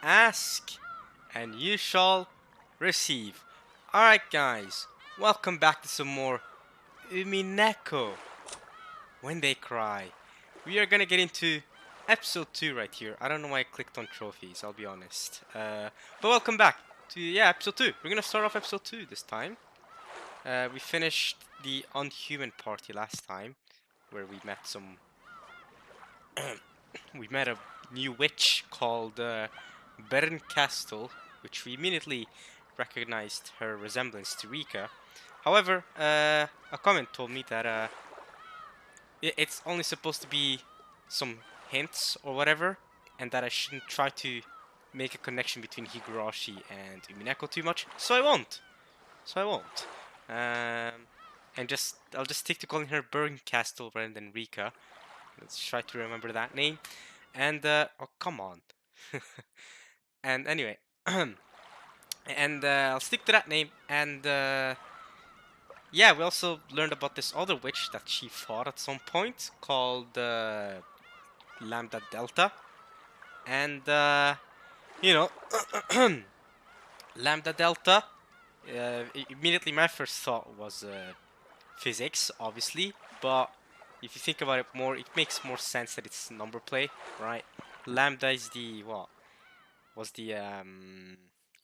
Ask, and you shall receive. Alright guys, welcome back to some more Umineko. When They Cry. We are gonna get into episode 2 right here. I don't know why I clicked on trophies, I'll be honest. But welcome back to, episode 2. We're gonna start off episode 2 this time. We finished the Unhuman party last time, where we met some... we met a new witch called Berncastle, which we immediately recognized her resemblance to Rika. However, a comment told me that it's only supposed to be some hints or whatever, and that I shouldn't try to make a connection between Higurashi and Umineko too much, so I won't. And I'll just stick to calling her Berncastle rather than Rika. Let's try to remember that name. And oh come on. And anyway, and I'll stick to that name. And yeah, we also learned about this other witch that she fought at some point called Lambda Delta. And you know, Lambda Delta. Immediately, my first thought was physics, obviously, but if you think about it more, it makes more sense that it's number play, right? Lambda is the what? Was the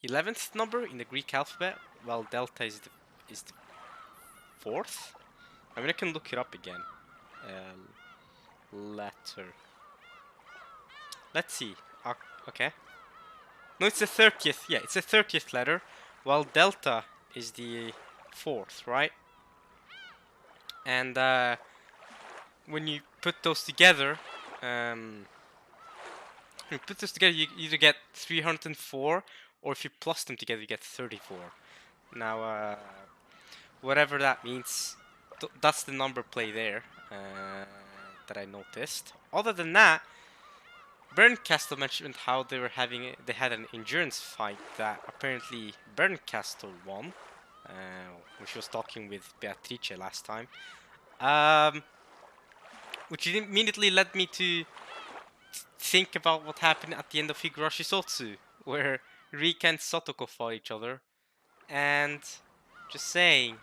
11th number in the Greek alphabet, while delta is the 4th. I mean, I can look it up again. Letter. Let's see. Okay. No, it's the 30th. Yeah, it's the 30th letter, while delta is the 4th, right? And when you put those together, you either get 304, or if you plus them together, you get 34. Now, whatever that means, that's the number play there that I noticed. Other than that, Berncastle mentioned how they had an endurance fight that apparently Berncastle won, when she was talking with Beatrice last time. Which immediately led me to think about what happened at the end of Higurashi Sotsu, where Rika and Sotoko fought each other, and just saying,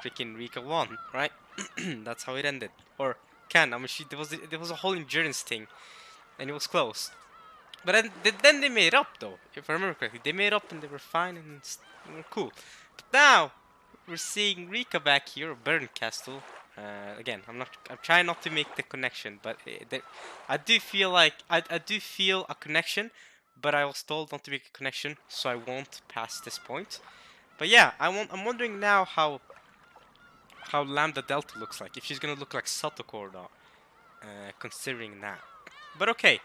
freaking Rika won, right? That's how it ended. Or I mean, there was a whole endurance thing, and it was close. But then they made up, though, if I remember correctly. They made up and they were fine and they were cool. But now we're seeing Rika back here, or Berncastle. Again, I'm trying not to make the connection, but I do feel like I do feel a connection, but I was told not to make a connection, so I won't pass this point. But yeah, I'm wondering now how Lambda Delta looks like, if she's gonna look like Satoko or not, considering that. But okay,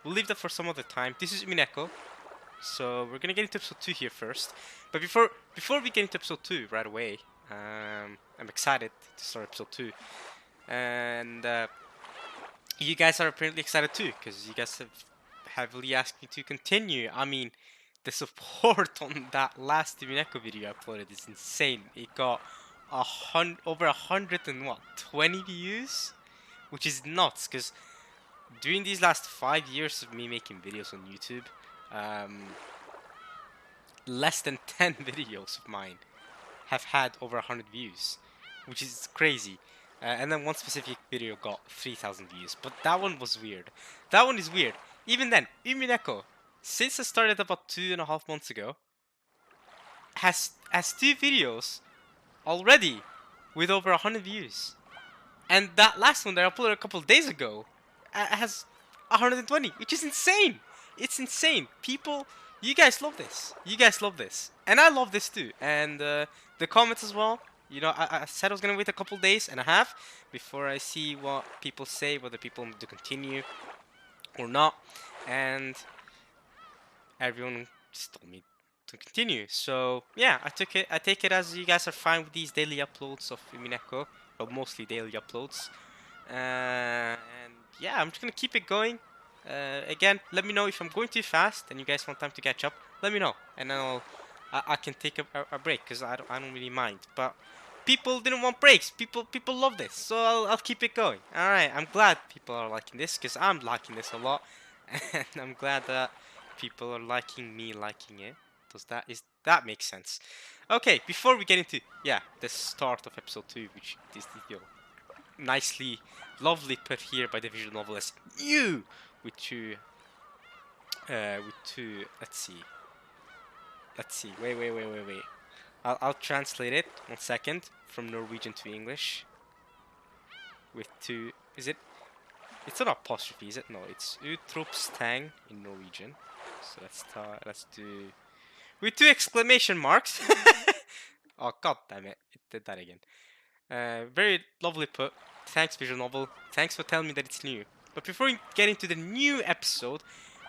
we'll leave that for some other time. This is Umineko, so we're gonna get into episode 2 here first. But before we get into episode 2 right away, I'm excited to start episode 2, and you guys are apparently excited too, because you guys have heavily asked me to continue. I mean, the support on that last Umineko video I uploaded is insane. It got over 120 views, which is nuts, because during these last 5 years of me making videos on YouTube, less than 10 videos of mine have had over 100 views, which is crazy. And then one specific video got 3,000 views, but that one was weird. That one is weird. Even then, Umineko, since I started about 2.5 months ago, has 2 videos already with over 100 views. And that last one that I uploaded a couple of days ago has 120, which is insane. It's insane. People, you guys love this. And I love this too. And the comments as well. You know, I said I was gonna wait a couple days, and I have, before I see what people say, whether people want to continue or not. And everyone just told me to continue. So yeah, I take it as you guys are fine with these daily uploads of Umineko, or mostly daily uploads. And yeah, I'm just gonna keep it going. Again, let me know if I'm going too fast and you guys want time to catch up. Let me know, and then I can take a break, because I don't really mind. But people didn't want breaks. People love this, so I'll keep it going. All right, I'm glad people are liking this because I'm liking this a lot, and I'm glad that people are liking me liking it. That makes sense? Okay, before we get into the start of episode 2, which is nicely, lovely put here by the visual novelist you with two. Let's see. Wait. I'll translate it 1 second from Norwegian to English. With two, is it? It's not apostrophe, is it? No, it's utropstang in Norwegian. So let's do with 2 exclamation marks. Oh god damn it! It did that again. Very lovely put. Thanks, visual novel. Thanks for telling me that it's new. But before we get into the new episode,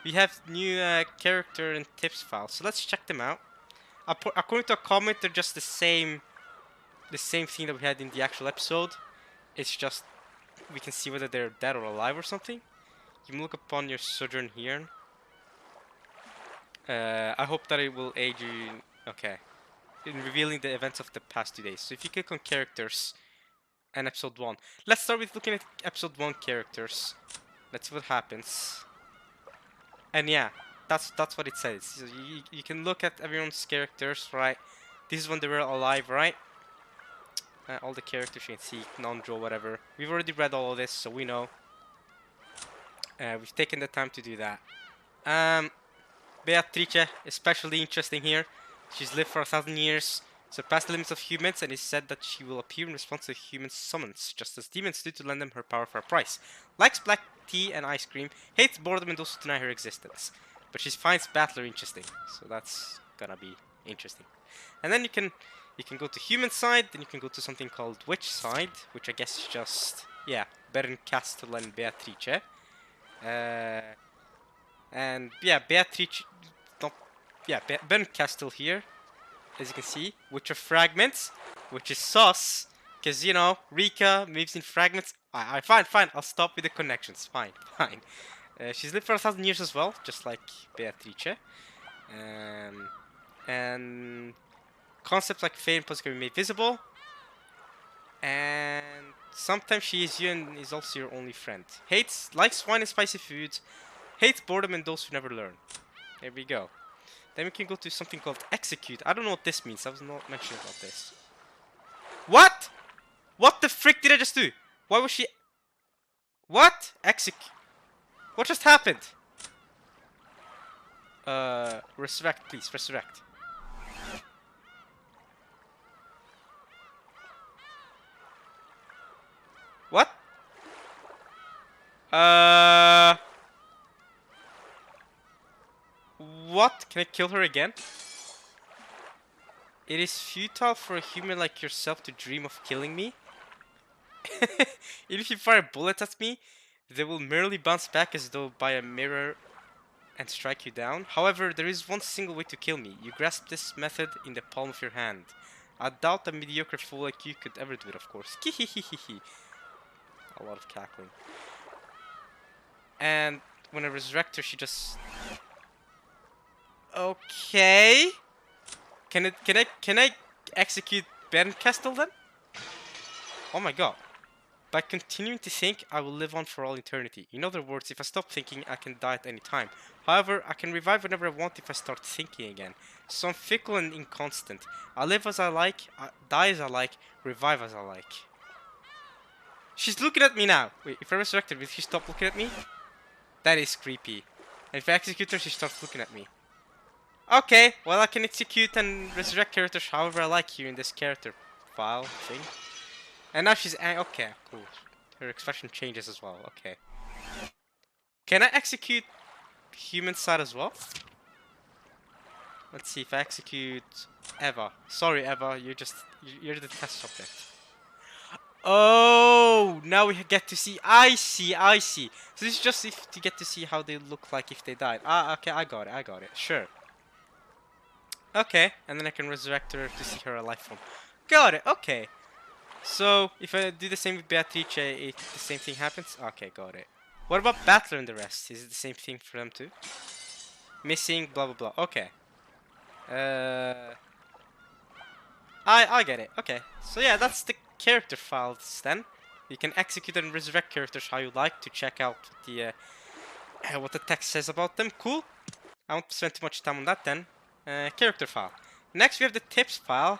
we have new character and tips files. So let's check them out. According to a comment, they're just the same thing that we had in the actual episode. It's just we can see whether they're dead or alive or something. You can look upon your sojourn here. I hope that it will aid you. Okay. In revealing the events of the past 2 days. So if you click on characters and episode 1. Let's start with looking at episode 1 characters. Let's see what happens. And yeah, that's what it says. So you can look at everyone's characters, right? This is when they were alive, right? All the characters you can see, non-draw, whatever. We've already read all of this, so we know. We've taken the time to do that. Beatrice, especially interesting here. She's lived for 1,000 years, surpassed the limits of humans, and is said that she will appear in response to human summons, just as demons do to lend them her power for a price. Likes black tea and ice cream, hates boredom and those who deny her existence. But she finds Battler interesting, so that's gonna be interesting. And then you can go to human side, then you can go to something called witch side, which I guess is just, Bernkastel and Beatrice. And yeah, Beatrice, Bernkastel here, as you can see, which are fragments, which is sus, because, Rika moves in fragments. Fine, I'll stop with the connections, fine. She's lived for 1,000 years as well, just like Beatrice. And concepts like fate and pose can be made visible. And sometimes she is you and is also your only friend. Likes wine and spicy foods. Hates boredom and those who never learn. There we go. Then we can go to something called execute. I don't know what this means. I was not mentioning about this. What? What the frick did I just do? Why was she... What? Execute. What just happened? Resurrect, please. Resurrect. What? What? Can I kill her again? It is futile for a human like yourself to dream of killing me. Even if you fire bullets at me, they will merely bounce back as though by a mirror and strike you down. However, there is one single way to kill me. You grasp this method in the palm of your hand. I doubt a mediocre fool like you could ever do it, of course. Kihihihihi. A lot of cackling. And when I resurrect her, she just... Okay. Can I execute Bernkastel then? Oh my god. By continuing to think, I will live on for all eternity. In other words, if I stop thinking, I can die at any time. However, I can revive whenever I want if I start thinking again. So I'm fickle and inconstant. I live as I like, I die as I like, revive as I like. She's looking at me now. Wait, if I resurrect her, will she stop looking at me? That is creepy. And if I execute her, she starts looking at me. Okay, well I can execute and resurrect characters however I like here in this character file thing. And now she's okay, cool. Her expression changes as well. Okay. Can I execute human side as well? Let's see if I execute Eva. Sorry, Eva, you're the test subject. Oh, now we get to see. I see. So this is just to get to see how they look like if they died. Okay, I got it. Sure. Okay, and then I can resurrect her to see her alive form. Got it. Okay. So if I do the same with Beatrice, the same thing happens. Okay, got it. What about Battler and the rest? Is it the same thing for them too? Missing, blah blah blah. Okay. I get it. Okay. So yeah, that's the character files then. You can execute and resurrect characters how you like to check out what the text says about them. Cool. I won't spend too much time on that then. Character file. Next we have the tips file.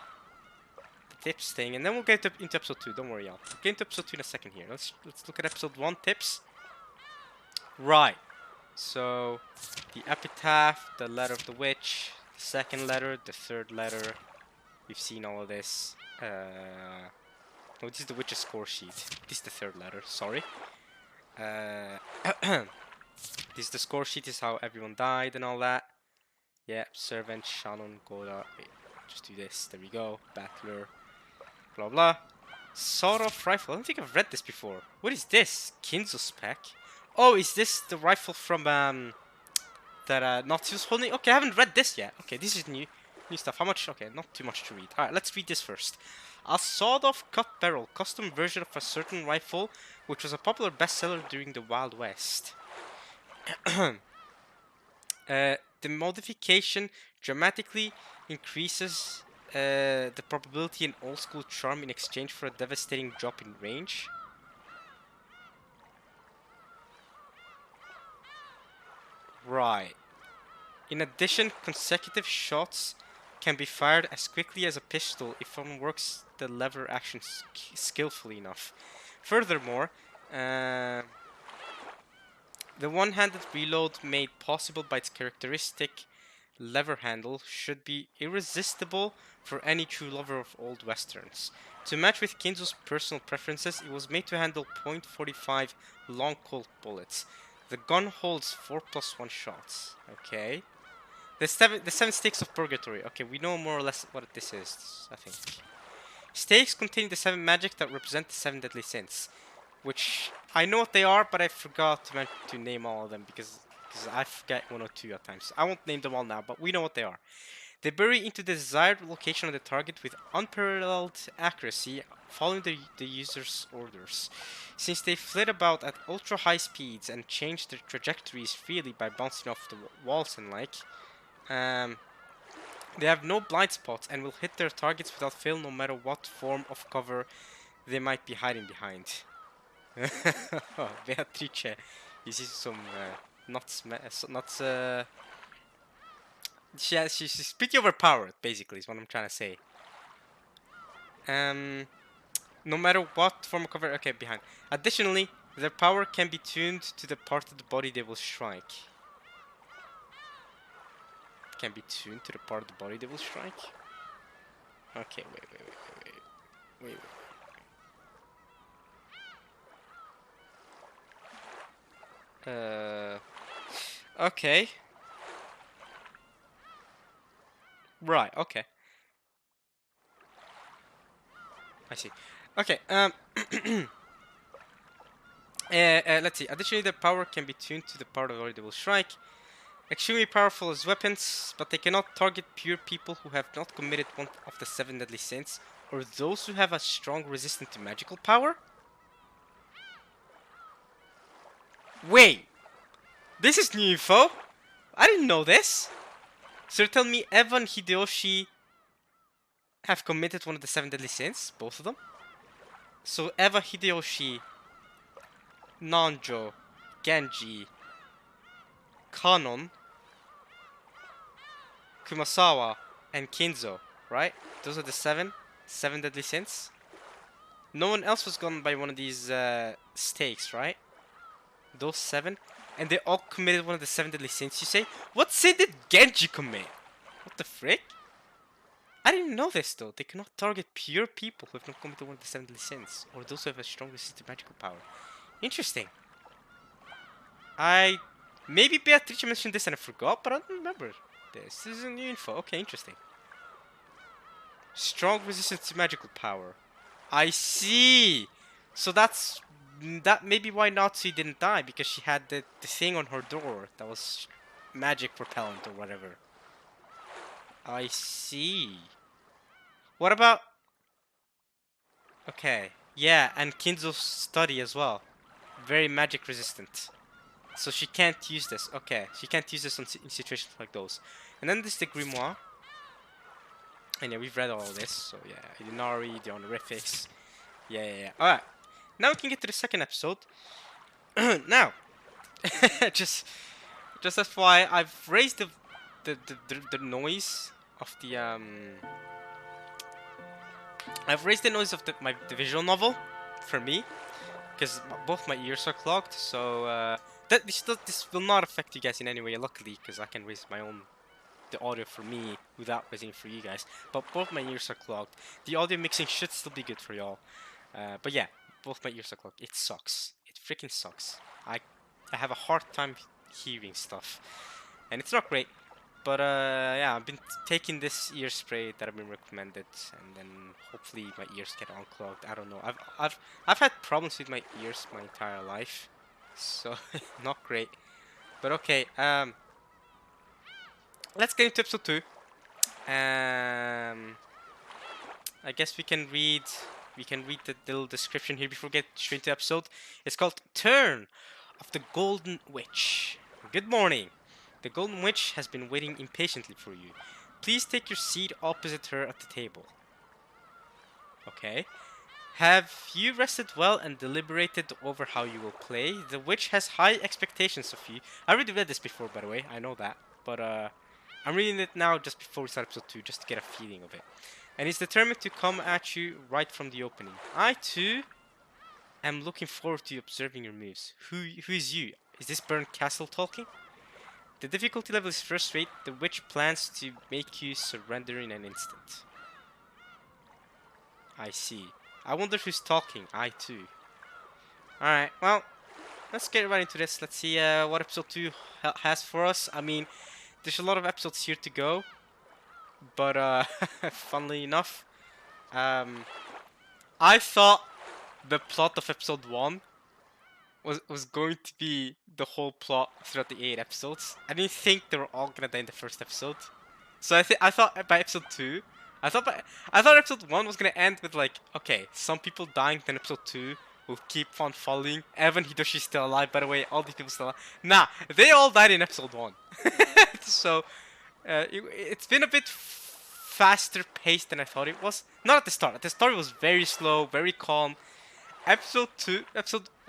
The tips thing, and then we'll get into episode 2. Don't worry, y'all. We'll get into episode 2 in a second here. Let's look at episode 1 tips. Right. So the epitaph, the letter of the witch, the second letter, the third letter. We've seen all of this. Oh, this is the witch's score sheet. This is the third letter. Sorry. This is the score sheet. Is how everyone died and all that. Yeah, servant, Shannon, Goda. Wait, just do this. There we go. Battler. Blah blah. Sawed-off rifle. I don't think I've read this before. What is this? Kinzo spec. Oh, is this the rifle from that Nazi was holding? Okay, I haven't read this yet. Okay, this is new stuff. How much? Okay, not too much to read. Alright, let's read this first. A sawed-off cut barrel, custom version of a certain rifle, which was a popular bestseller during the Wild West. The modification dramatically increases the probability and old school charm in exchange for a devastating drop in range. Right. In addition, consecutive shots can be fired as quickly as a pistol if one works the lever action skillfully enough. Furthermore, the one-handed reload made possible by its characteristic lever handle should be irresistible for any true lover of old westerns. To match with Kinzo's personal preferences, it was made to handle .45 long Colt bullets. The gun holds 4+1 shots. Okay. The seven stakes of purgatory. Okay, we know more or less what this is, I think. Stakes contain the 7 magic that represent the 7 deadly sins. Which, I know what they are, but I forgot to name all of them because I forget 1 or 2 at times. I won't name them all now, but we know what they are. They bury into the desired location of the target with unparalleled accuracy, following the user's orders. Since they flit about at ultra high speeds and change their trajectories freely by bouncing off the walls and like, they have no blind spots and will hit their targets without fail no matter what form of cover they might be hiding behind. Oh, Beatrice. You see some nuts. She's pretty overpowered, basically, is what I'm trying to say. No matter what form of cover. Okay, behind. Additionally, their power can be tuned to the part of the body they will strike. Can be tuned to the part of the body they will strike. Okay, wait. Okay. Right, okay. I see. Okay, let's see. Additionally, the power can be tuned to the part of the body they will strike. Extremely powerful as weapons, but they cannot target pure people who have not committed one of the 7 deadly sins, or those who have a strong resistance to magical power? Wait! This is new info! I didn't know this! So you're telling me Eva and Hideyoshi have committed one of the 7 deadly sins? Both of them? So Eva, Hideyoshi, Nanjo, Genji, Kanon, Kumasawa, and Kinzo, right? Those are the 7 deadly sins. No one else was gone by one of these stakes, right? Those 7, and they all committed one of the 7 deadly sins. You say, what sin did Genji commit? What the frick? I didn't know this though. They cannot target pure people who have not committed one of the 7 deadly sins, or those who have a strong resistance to magical power. Interesting. Maybe Beatrice mentioned this and I forgot, but I don't remember this. This is new info. Okay, interesting. Strong resistance to magical power. I see. So that maybe why Natsu didn't die, because she had the thing on her door that was magic propellant or whatever. I see. What about... Okay. Yeah, and Kinzo's study as well. Very magic resistant. So she can't use this. Okay, she can't use this in situations like those. And then there's the grimoire. And yeah, we've read all this, so yeah, Inari, the honorifics. Yeah. Alright, now we can get to the second episode. Now, just that's why I've raised the noise of the I've raised the noise of the visual novel for me because both my ears are clogged. So this will not affect you guys in any way, luckily, because I can raise my own the audio for me without raising it for you guys. But both my ears are clogged. The audio mixing should still be good for y'all. But yeah, both my ears are clogged. It sucks. It freaking sucks. I have a hard time hearing stuff, and it's not great. But yeah, I've been taking this ear spray that I've been recommended, and then hopefully my ears get unclogged. I don't know. I've had problems with my ears my entire life, so not great. But okay, let's get into episode 2. I guess we can read the little description here before we get straight to the episode. It's called Turn of the Golden Witch. Good morning. The Golden Witch has been waiting impatiently for you. Please take your seat opposite her at the table. Okay. Have you rested well and deliberated over how you will play? The witch has high expectations of you. I already read this before, by the way. I know that. But I'm reading it now just before we start episode 2, just to get a feeling of it. And he's determined to come at you right from the opening. I, too, am looking forward to observing your moves. Who is you? Is this Burnt Castle talking? The difficulty level is first rate. The witch plans to make you surrender in an instant. I see. I wonder who's talking. I too. Alright, well, let's get right into this. Let's see what episode 2 has for us. I mean, there's a lot of episodes here to go. But, funnily enough, I thought the plot of episode 1 was going to be the whole plot throughout the 8 episodes. I didn't think they were all gonna die in the first episode. So I thought by episode 2, I thought episode 1 was gonna end with like, okay, some people dying, then episode 2 will keep on following. Evan Hidoshi's still alive, by the way, all these people still alive. Nah, they all died in episode 1. So, it's been a bit faster paced than I thought it was. Not at the start. At the start it was very slow, very calm. Episode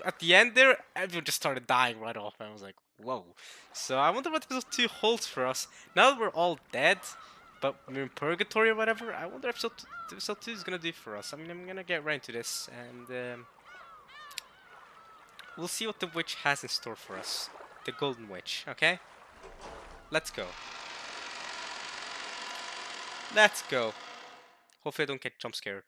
at the end there, everyone just started dying right off. I was like, whoa. So I wonder what episode 2 holds for us. Now that we're all dead, but we're in purgatory or whatever, I wonder episode 2 is gonna do for us. I mean, I'm gonna get right into this, and we'll see what the witch has in store for us. The Golden Witch, okay? Let's go. Let's go. Hopefully I don't get jump scared.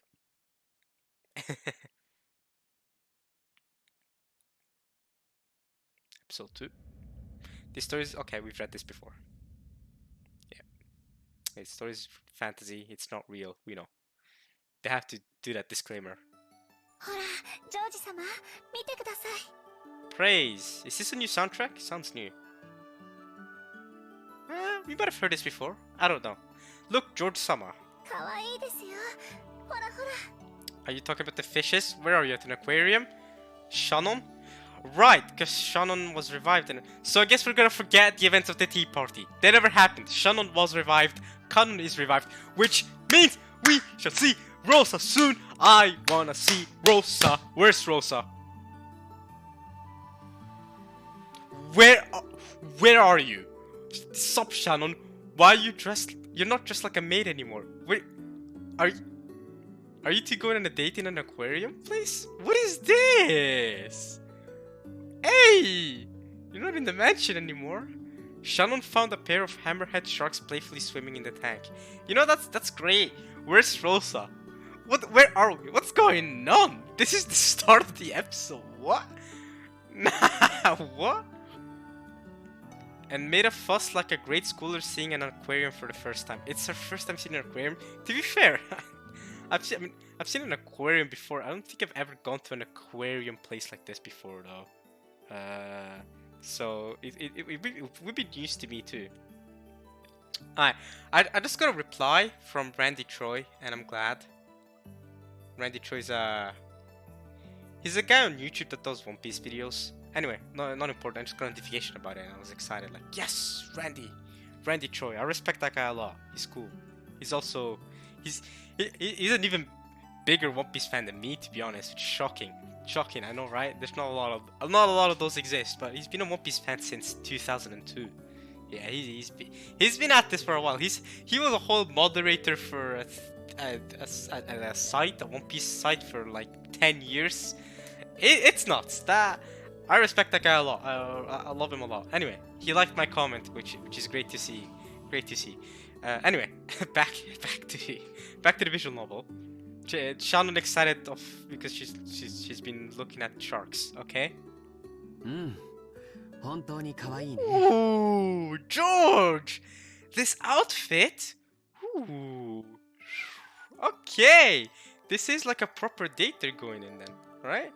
Episode 2. This story is... Okay, we've read this before. Yeah. This story is fantasy. It's not real. We know. They have to do that disclaimer. Praise. Is this a new soundtrack? Sounds new. We might have heard this before. I don't know. Look, George-sama. Are you talking about the fishes? Where are you? At an aquarium? Shannon? Right, because Shannon was revived. So I guess we're gonna forget the events of the tea party. They never happened. Shannon was revived. Kanon is revived. Which means we shall see Rosa soon. I wanna see Rosa. Where's Rosa? Where are you? Stop, Shannon. Why are you dressed? You're not dressed like a maid anymore. Wait, are you two going on a date in an aquarium place? What is this? Hey! You're not in the mansion anymore. Shannon found a pair of hammerhead sharks playfully swimming in the tank. You know, that's great. Where's Rosa? Where are we? What's going on? This is the start of the episode. What? Nah, what? And made a fuss like a great schooler seeing an aquarium for the first time. It's her first time seeing an aquarium. To be fair, I've seen an aquarium before. I don't think I've ever gone to an aquarium place like this before, though. So it would be news to me too. Alright, I just got a reply from Randy Troy, and I'm glad. Randy Troy's he's a guy on YouTube that does One Piece videos. Anyway, not important. I just got a notification about it and I was excited. Like, yes, Randy Troy. I respect that guy a lot. He's cool. He's also He's he's an even bigger One Piece fan than me, to be honest. Which is shocking. Shocking, I know, right? There's not a lot of those exist, but he's been a One Piece fan since 2002. Yeah, he's been at this for a while. He was a whole moderator for a site, a One Piece site for like 10 years. It's nuts. That I respect that guy a lot. I love him a lot. Anyway, he liked my comment, which is great to see. Great to see. Anyway, back to the visual novel. Shannon excited because she's been looking at sharks. Okay. Ooh, George, this outfit. Ooh. Okay, this is like a proper date they're going in then, right?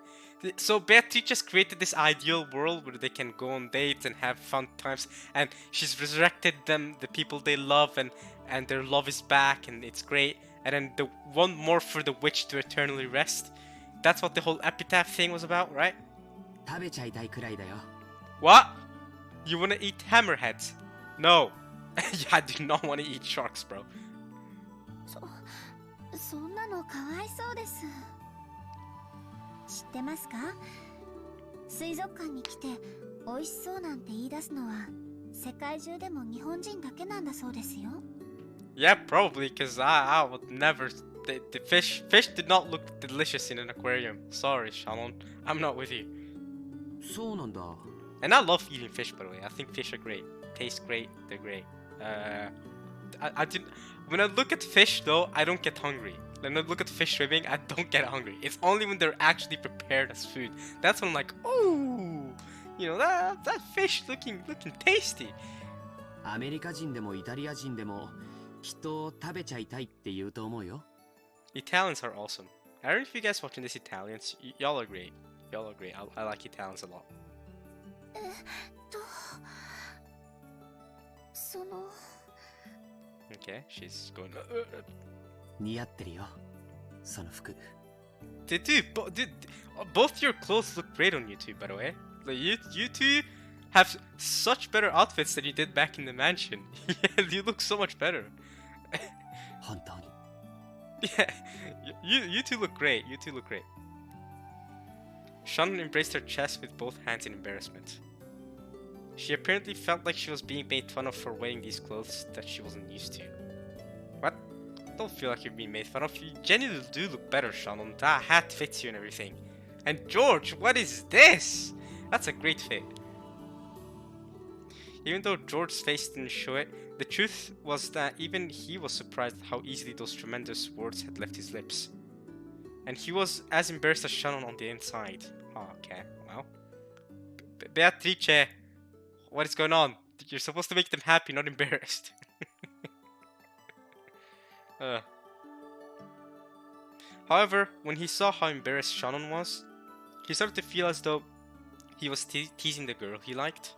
So Beatrice created this ideal world where they can go on dates and have fun times, and she's resurrected them, the people they love, and their love is back, and it's great. And then the one more for the witch to eternally rest. That's what the whole epitaph thing was about, right? What? You wanna eat hammerheads? No. Yeah, I do not want to eat sharks, bro. そんなのかわいそうです。知ってますか？水族館に来て美味しそうなんて言い出すのは世界中でも日本人だけなんだそうですよ。Yeah, probably, because I would never. The fish did not look delicious in an aquarium. Sorry, Shalom. I'm not with you. そうなんだ。 And I love eating fish, by the way. I think fish are great. Taste great. They're great. I didn't. When I look at fish, though, I don't get hungry. When I look at fish swimming, I don't get hungry. It's only when they're actually prepared as food. That's when I'm like, ooh, you know, that fish looking tasty. アメリカ人でもイタリア人でもきっと食べちゃいたいって言うと思うよ。Italians are awesome. I don't know if you guys watching this Italians. Y'all are great. Y'all are great. I like Italians a lot. その Okay, she's going. 似合ってるよ。その服。Dude, both your clothes look great on you two, by the way. Like you two have such better outfits than you did back in the mansion. You look so much better. 本当に。 Yeah, you two look great. You two look great. Shannon embraced her chest with both hands in embarrassment. She apparently felt like she was being made fun of for wearing these clothes that she wasn't used to. What? Don't feel like you're being made fun of. You genuinely do look better, Shannon. That hat fits you and everything. And George, what is this? That's a great fit. Even though George's face didn't show it, the truth was that even he was surprised at how easily those tremendous words had left his lips. And he was as embarrassed as Shannon on the inside. Oh, okay, well. Beatrice, what is going on? You're supposed to make them happy, not embarrassed. However, when he saw how embarrassed Shannon was, he started to feel as though he was teasing the girl he liked.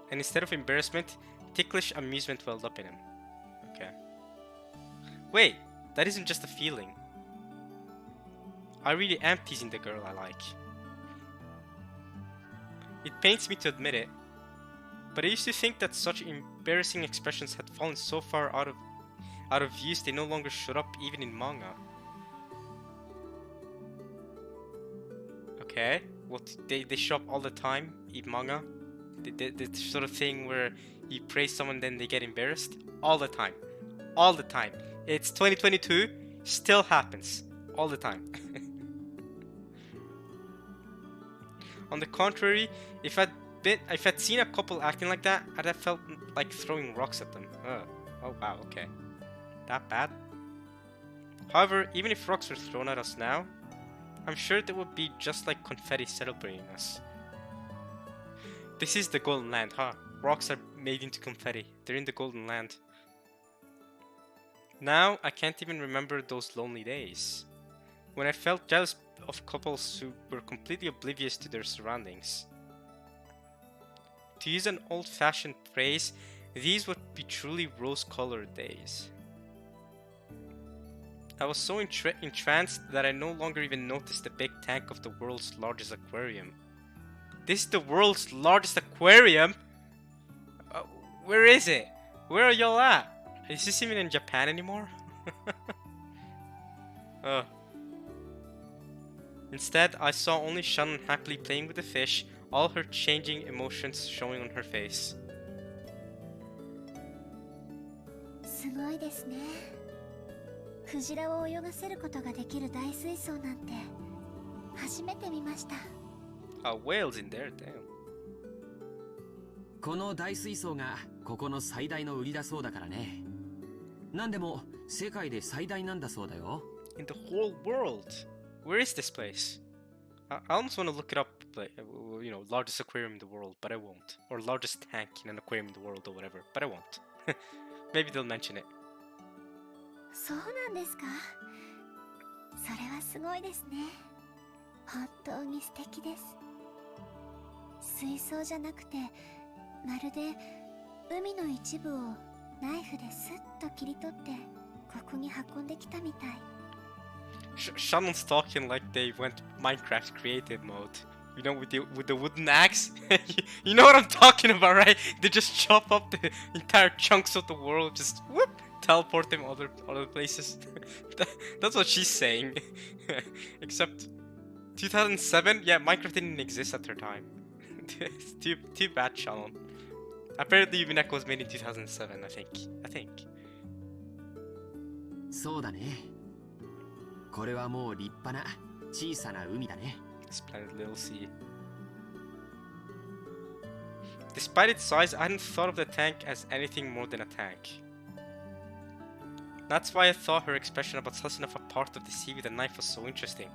And instead of embarrassment, ticklish amusement welled up in him. Okay. Wait, that isn't just a feeling. I really am teasing the girl I like. It pains me to admit it, but I used to think that such embarrassing expressions had fallen so far out of use they no longer showed up even in manga. Okay, what they show up all the time in manga? The sort of thing where you praise someone then they get embarrassed? All the time. All the time. It's 2022, still happens. All the time. On the contrary, if I'd seen a couple acting like that, I'd have felt like throwing rocks at them. Oh wow, okay. That bad? However, even if rocks were thrown at us now, I'm sure they would be just like confetti celebrating us. This is the Golden Land, huh? Rocks are made into confetti. They're in the Golden Land. Now, I can't even remember those lonely days, when I felt jealous of couples who were completely oblivious to their surroundings. To use an old-fashioned phrase, these would be truly rose-colored days. I was so entranced that I no longer even noticed the big tank of the world's largest aquarium. This is the world's largest aquarium? Where is it? Where are y'all at? Is this even in Japan anymore? Instead, I saw only Shannon happily playing with the fish, all her changing emotions showing on her face. すごいですね。クジラを泳がせることができる大水槽なんて初めて見ました。Whales in there, damn. この大水槽がここの最大の売りだそうだからね。なんでも世界で最大なんだそうだよ。In the whole world. Where is this place? I almost want to look it up, like, you know, largest aquarium in the world, but I won't. Or largest tank in an aquarium in the world or whatever, but I won't. Maybe they'll mention it. そうなんですか。それはすごいですね。本当に素敵です。水槽じゃなくて、まるで海の一部をナイフでスッと切り取ってここに運んできたみたい。Shannon's talking like they went Minecraft creative mode. You know, with the wooden axe? You know what I'm talking about, right? They just chop up the entire chunks of the world, just whoop, teleport them other places. That's what she's saying. Except 2007, yeah, Minecraft didn't exist at her time. too bad, Shannon. Apparently, Umineko was made in 2007, I think. そうだね。これはもう立派な小さな海だね。Splendid little sea. Despite its size, I hadn't thought of the tank as anything more than a tank. That's why I thought her expression about sussing off a part of the sea with a knife was so interesting.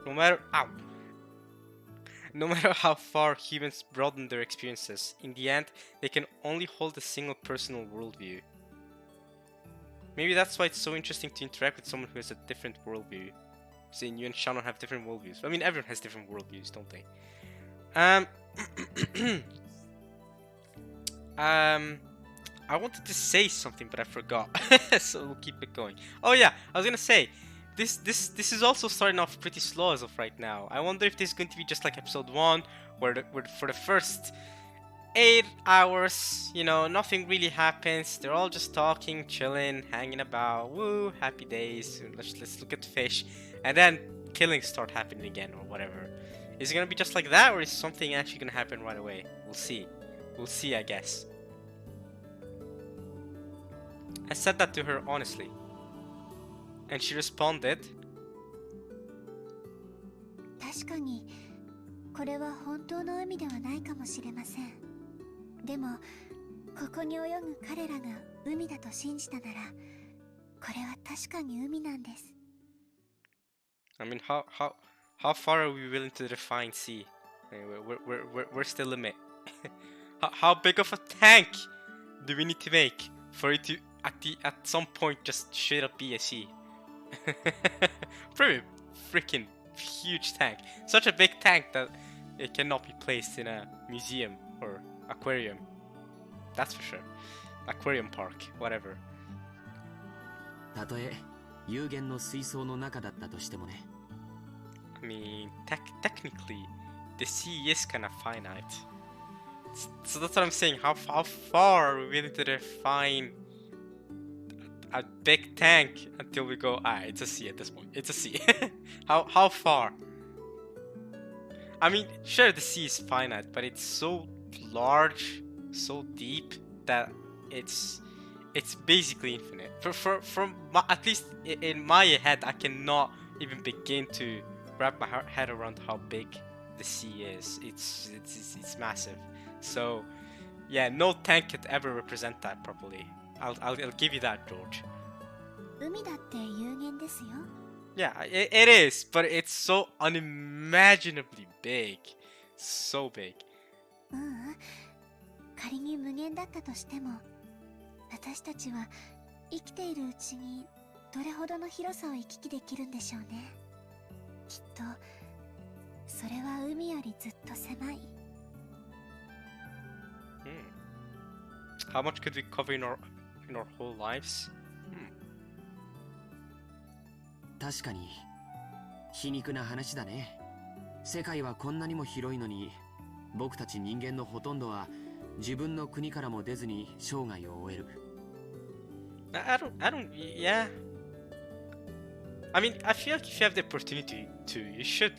No matter how far humans broaden their experiences, in the end, they can only hold a single personal worldview. Maybe that's why it's so interesting to interact with someone who has a different worldview. Seeing you and Shannon have different worldviews. I mean, everyone has different worldviews, don't they? I wanted to say something, but I forgot. So we'll keep it going. Oh yeah, I was gonna say, this is also starting off pretty slow as of right now. I wonder if this is going to be just like episode 1, where for the first 8 hours, you know, nothing really happens. They're all just talking, chilling, hanging about. Woo, happy days. Let's look at fish, and then killings start happening again or whatever. Is it gonna be just like that, or is something actually gonna happen right away? We'll see. We'll see, I guess. I said that to her honestly, and she responded. 確かにこれは本当の海ではないかもしれません。でもここに泳ぐ彼らが海だと信じたなら、これは確かに海なんです。I mean, how far are we willing to define sea? Anyway, where's the limit? How big of a tank do we need to make for it to at some point just straight up be a sea? Pretty freaking huge tank. Such a big tank that it cannot be placed in a museum or aquarium. That's for sure. Aquarium park, whatever. たとえ有限の水槽の中だったとしてもね。I mean, technically, the sea is kind of finite. So that's what I'm saying. How far are we willing to define a big tank until we go, it's a sea at this point. It's a sea. How far? I mean, sure, the sea is finite, but it's so large, so deep that it's basically infinite. At least in my head, I cannot even begin to wrap my head around how big the sea is. It's massive. So yeah, no tank could ever represent that properly. I'll give you that, George. 海だって有限ですよ。Yeah, it is, but it's so unimaginably big. So big. 仮に無限だったとしても、私たちは生きているうちにどれほどの広さを行き来できるんでしょうね。きっとそれは海よりずっと狭い。How much could we cover in our whole lives? 確かに皮肉な話だね。世界はこんなにも広いのに、僕たち人間のほとんどは自分の国からも出ずに生涯を終える。I don't, yeah, I mean, I feel like if you have the opportunity to, you should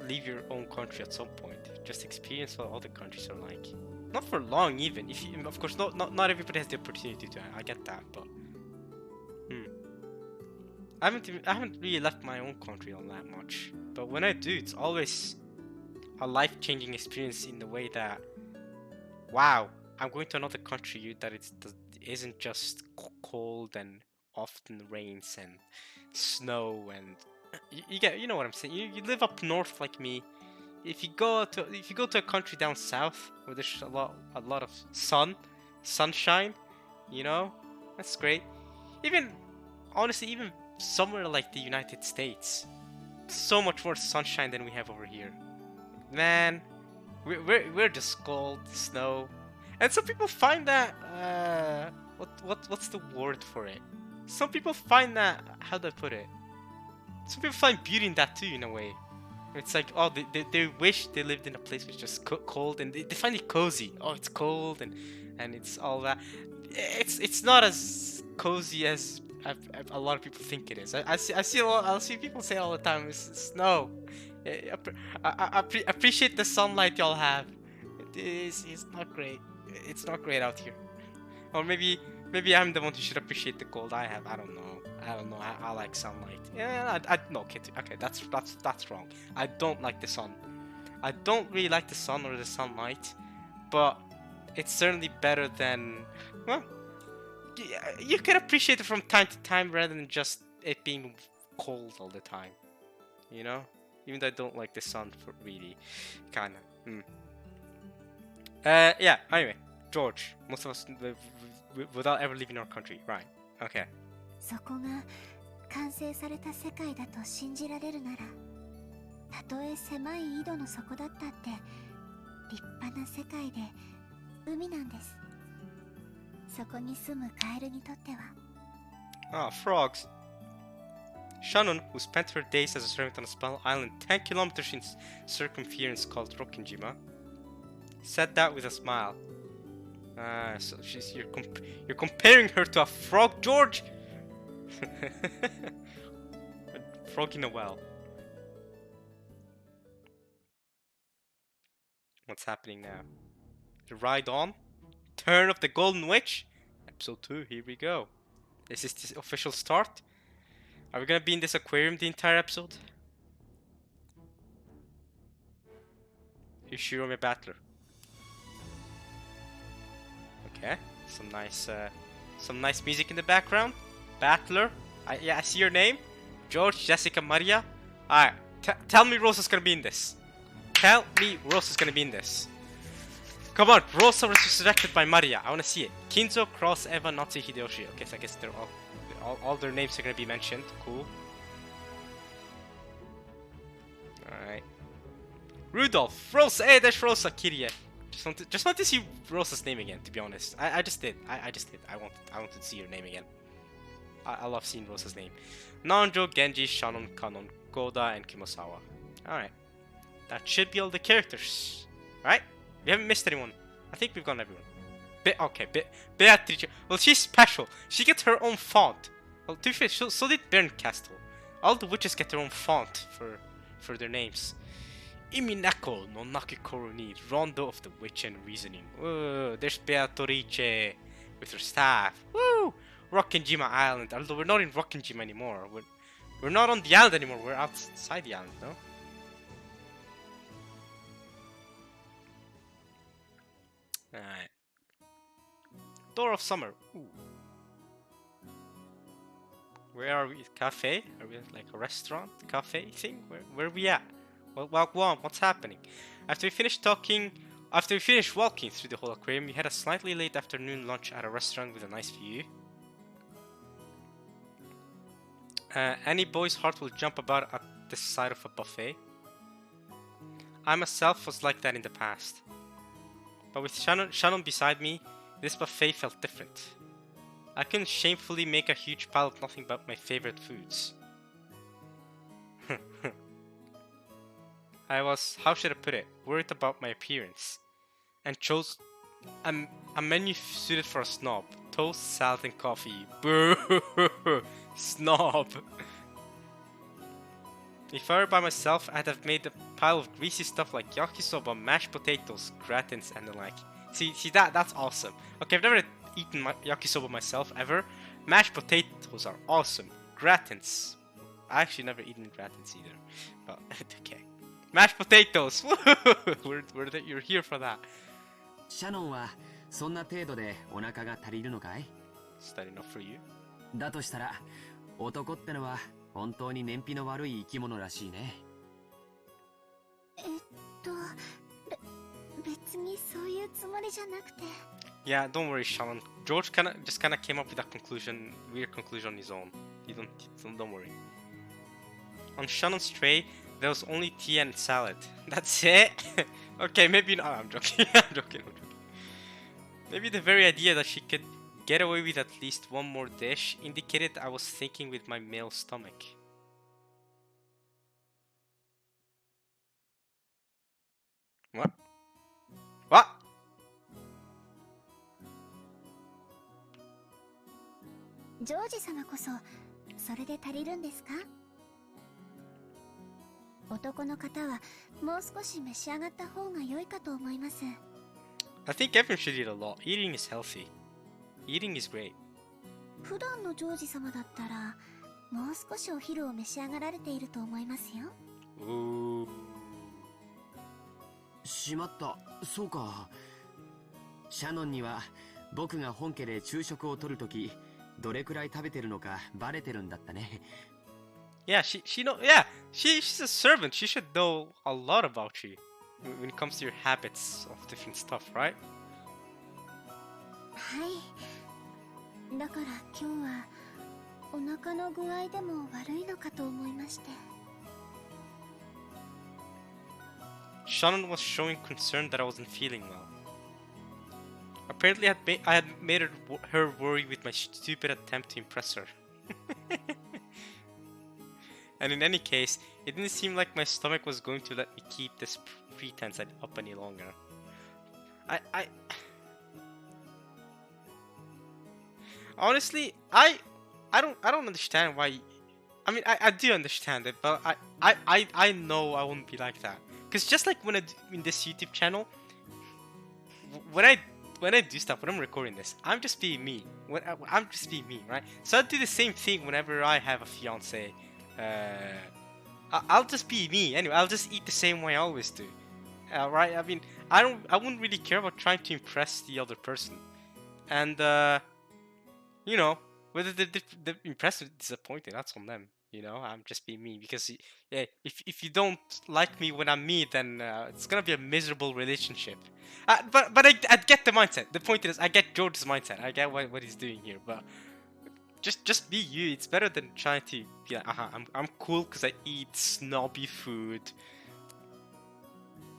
leave your own country at some point. Just experience what other countries are like. Not for long, even. If you, of course, not everybody has the opportunity to. I get that, but I haven't really left my own country all that much. But when I do, it's always a life-changing experience in the way that, wow, I'm going to another country that isn't just cold and often rains and snow and you know what I'm saying. You live up north like me. If you go to a country down south where there's a lot of sunshine, you know, that's great. Even honestly, even somewhere like the United States, so much more sunshine than we have over here. Man, we're just cold, snow, and some people find that what's the word for it? Some people find that, how do I put it? Some people find beauty in that too, in a way. It's like, oh, they wish they lived in a place which is just cold, and they find it cozy. Oh, it's cold and it's all that. It's not as cozy as a lot of people think it is. I see people say all the time, it's snow. I appreciate the sunlight y'all have. It's not great. It's not great out here. Or maybe I'm the one who should appreciate the cold I have. I don't know. I like sunlight. Yeah, no, okay, that's wrong. I don't like the sun. I don't really like the sun or the sunlight, but it's certainly better than, well, you can appreciate it from time to time rather than just it being cold all the time. You know, even though I don't like the sun for really, kinda. Yeah. Anyway, George, most of us live without ever leaving our country, right? Okay. そこが完成された世界だと信じられるなら、たとえ狭い井戸の底だったって立派な世界で海なんです。そこに住むカエルにとっては。Ah, frogs. Shannon, who spent her days as a servant on a small island 10 kilometers in circumference called Rokkenjima, said that with a smile. So you're comparing her to a frog, George? A frog in a well. What's happening now? The ride on? Turn of the Golden Witch? Episode 2, here we go. Is this the official start? Are we gonna be in this aquarium the entire episode? Here's Shirome Battler. Okay, some nice music in the background. Battler, I see your name. George, Jessica, Maria. Alright, tell me Rosa's gonna be in this. Tell me Rosa's gonna be in this. Come on, Rosa was resurrected by Maria. I wanna see it. Kinzo, Cross, Eva, Natsu, Hideyoshi. Okay, so I guess they're all their names are gonna be mentioned. Cool. Alright. Rudolph, Rosa, hey, there's Rosa, Kirie. Just want to see Rosa's name again, to be honest. I just did. I just did. I wanted to see her name again. I love seeing Rosa's name. Nanjo, Genji, Shannon, Kanon, Goda, and Kimosawa. Alright. That should be all the characters. Right? We haven't missed anyone. I think we've gone everyone. Beatrice. Well, she's special. She gets her own font. Well, to be fair, so did Berncastle. All the witches get their own font for their names. Umineko no Nakikoru ni Rondo of the Witch and Reasoning. Whoa, there's Beatrice with her staff. Woo! Rokkenjima Island. Although we're not in Rokkenjima anymore. We're not on the island anymore. We're outside the island, no? Alright. Door of Summer. Ooh. Where are we? Cafe? Are we at like a restaurant? Cafe thing? Where are we at? Well, go on. What's happening? After we finished walking through the whole aquarium, we had a slightly late afternoon lunch at a restaurant with a nice view. Any boy's heart will jump about at the sight of a buffet. I myself was like that in the past. But with Shannon beside me, this buffet felt different. I couldn't shamefully make a huge pile of nothing but my favorite foods. I was, how should I put it, worried about my appearance, and chose a menu suited for a snob. Toast, salad, and coffee. Boo! Snob! If I were by myself, I'd have made a pile of greasy stuff like yakisoba, mashed potatoes, gratins, and the like. See, that's awesome. Okay, I've never eaten yakisoba myself ever. Mashed potatoes are awesome. Gratins, I actually never eaten gratins either. But okay, mashed potatoes. You're here for that. シャノンはそんな程度でお腹が足りるのかい？ Is that enough for you? だとしたら、男ってのは本当に燃費の悪い生き物らしいね。別にそういうつもりじゃなくて。Yeah, don't worry, Shannon. George just kind of came up with that conclusion, weird conclusion on his own. Don't worry. On Shannon's tray, there was only tea and salad. That's it? Okay, maybe not. I'm joking. I'm joking. Maybe the very idea that she could get away with at least one more dish indicated I was thinking with my male stomach. What? What? ジョージ様こそそれで足りるんですか？男の方はもう少し召し上がった方が良いかと思います。I think everyone should eat a lot. Eating is healthy. Eating is great. 普段のジョージ様だったらもう少しお昼を召し上がられていると思いますよ。Ooh. しまった、そうか。シャノンには僕が本家で昼食をとるときどれくらい食べてるのかバレてるんだったね。Yeah, she's a servant. She should know a lot about you when it comes to your habits of different stuff, right? はい。だから今日はお腹の具合でも悪いのかと思いまして。Shannon was showing concern that I wasn't feeling well. Apparently, I had made her worry with my stupid attempt to impress her. And in any case, it didn't seem like my stomach was going to let me keep this pretense up any longer. Honestly, I don't understand why. I mean, I do understand it, but I know I won't be like that. Because just like when in this YouTube channel, when I do stuff, when I'm recording this, I'm just being me. I'm just being me, right? So I do the same thing whenever I have a fiance. I'll just be me anyway. I'll just eat the same way I always do, right? I mean, I wouldn't really care about trying to impress the other person, and you know, whether the impressed or disappointed, that's on them. You know, I'm just being me because yeah, if you don't like me when I'm me, then it's gonna be a miserable relationship. But I get the mindset. The point is, I get George's mindset. I get what he's doing here, but just be you. It's better than trying to be like, I'm cool because I eat snobby food.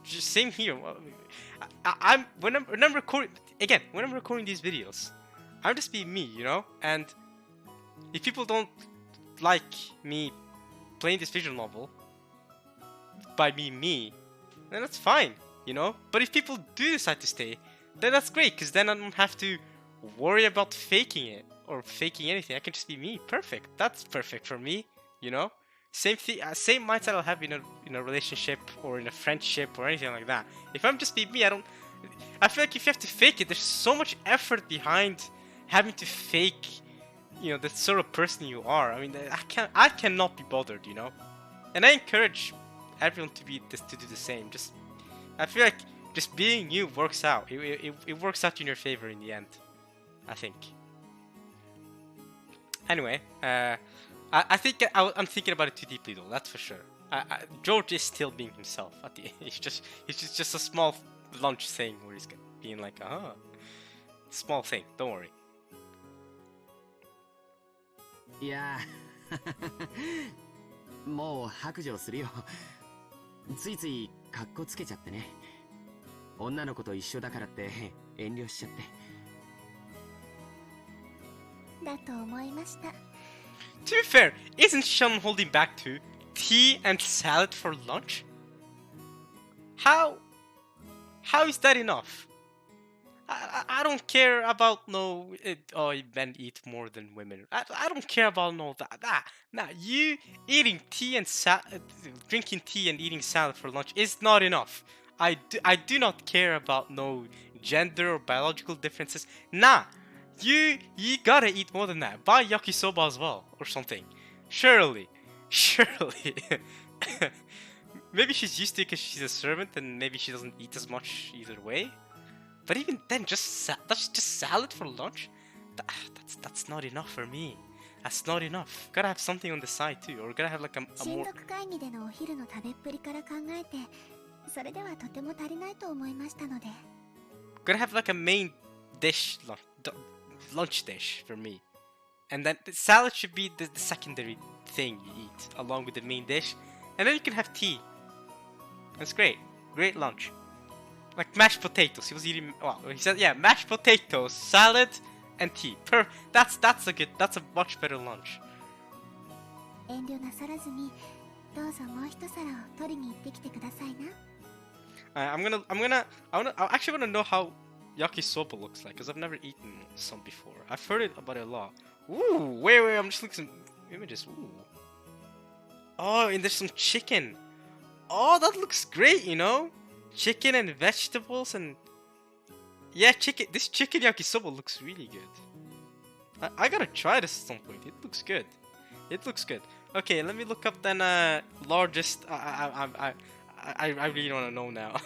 Just same here. When I'm recording again, when I'm recording these videos, I'm just being me, you know. And if people don't like me playing this visual novel by being me, then that's fine, you know. But if people do decide to stay, then that's great, because then I don't have to worry about faking it or faking anything. I can just be me. Perfect. That's perfect for me, you know. Same thing, same mindset I'll have in a relationship or in a friendship or anything like that. If I'm just being me, I feel like if you have to fake it, there's so much effort behind having to fake, you know, the sort of person you are. I mean, I cannot be bothered, you know. And I encourage everyone to do the same. I feel like just being you works out. It works out in your favor in the end, I think. Anyway, I think I'm thinking about it too deeply though. That's for sure. George is still being himself. He's just a small lunch thing where he's being like, small thing. Don't worry. いやもう白状するよ。ついついカッコつけちゃってね。女の子と一緒だからって遠慮しちゃって。だと思いました。To be fair, isn't Sean holding back too? Tea and salad for lunch? How is that enough? I don't care about no. Men eat more than women. I don't care about no that. Nah, you eating tea and drinking tea and eating salad for lunch is not enough. I do not care about no gender or biological differences. Nah, you gotta eat more than that. Buy yakisoba as well or something. Surely, surely. Maybe she's used to it because she's a servant and maybe she doesn't eat as much either way. But even then, that's just salad for lunch. That's not enough for me. That's not enough. Gotta have something on the side too, or gotta have like a 親 more. 族会議でのお昼の食べっぷりから考えて、それではとても足りないと思いましたので。Gotta have like a main dish, lunch dish for me, and then the salad should be the secondary thing you eat along with the main dish, and then you can have tea. That's great. Great lunch. Like mashed potatoes. He was eating. Well, he said, yeah, mashed potatoes, salad, and tea. That's a much better lunch. 遠慮なさらずに、どうぞもう一皿を取りに行ってきてくださいな。I actually wanna know how yakisoba looks like, because I've never eaten some before. I've heard it about it a lot. Ooh, wait, I'm just looking at some images. Ooh. Oh, and there's some chicken. Oh, that looks great, you know? Chicken and vegetables and... Yeah, chicken. This chicken yakisoba looks really good. I gotta try this at some point. It looks good. It looks good. Okay, let me look up then largest... I really wanna know now.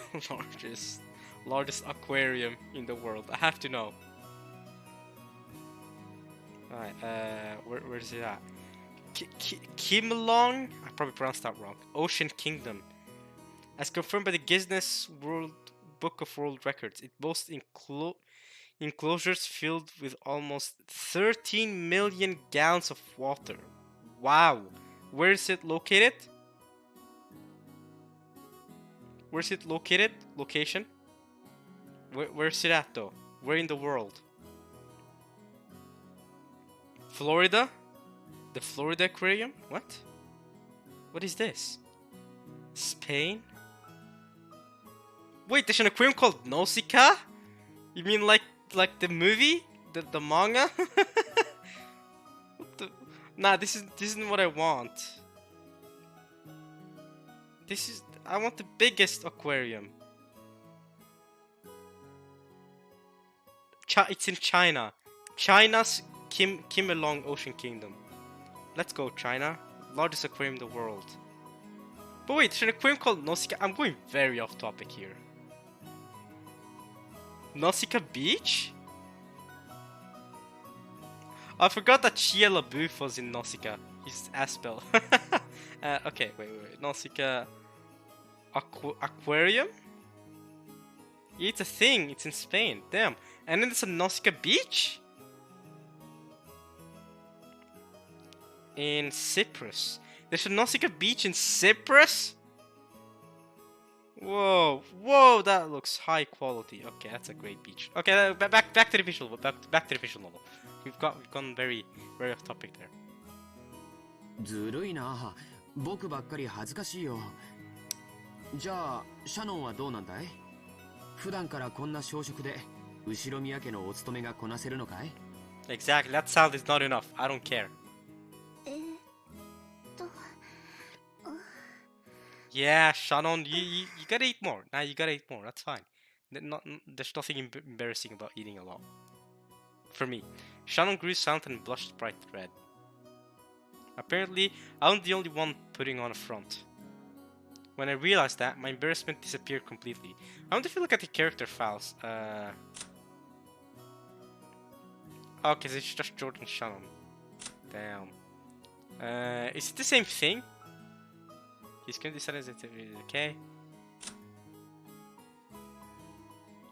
largest aquarium in the world. I have to know. Alright, where is it at? Kimlong? I probably pronounced that wrong. Ocean Kingdom. As confirmed by the Guinness World Book of World Records, it boasts enclosures filled with almost 13 million gallons of water. Wow! Where is it located? Where's it located? Location? Where's it at though? Where in the world? Florida? The Florida Aquarium? What? What is this? Spain? Wait, there's an aquarium called Nausicaa? You mean like the movie? The manga? What the? Nah, this isn't what I want. I want the biggest aquarium. It's in China. China's Kimelong Ocean Kingdom. Let's go, China. Largest aquarium in the world. But wait, there's an aquarium called Nausicaa. I'm going very off topic here. Nausicaa Beach? I forgot that Shia LaBeouf was in Nausicaa. He's Aspel. Okay, wait. Nausicaa Aquarium? It's a thing. It's in Spain. Damn. And then there's a Nausicaa Beach? In Cyprus. There's a Nausicaa Beach in Cyprus? Whoa, that looks high quality. Okay, that's a great beach. Okay, back to the visual, back to the visual novel. We've gone very off topic there. ずるいな。僕ばっかり恥ずかしいよ。じゃあ、シャノンはどうなんだい？普段からこんな小食で後ろ宮家のお勤めがこなせるのかい？ Exactly, that sound is not enough. I don't care. Yeah, Shannon, you gotta eat more. Nah, you gotta eat more. That's fine. There's nothing embarrassing about eating a lot. For me, Shannon grew silent and blushed bright red. Apparently, I'm the only one putting on a front. When I realized that, my embarrassment disappeared completely. I wonder if you look at the character files. Okay, so it's just Jordan Shannon. Damn. Is it the same thing? He's going to decide as it's okay.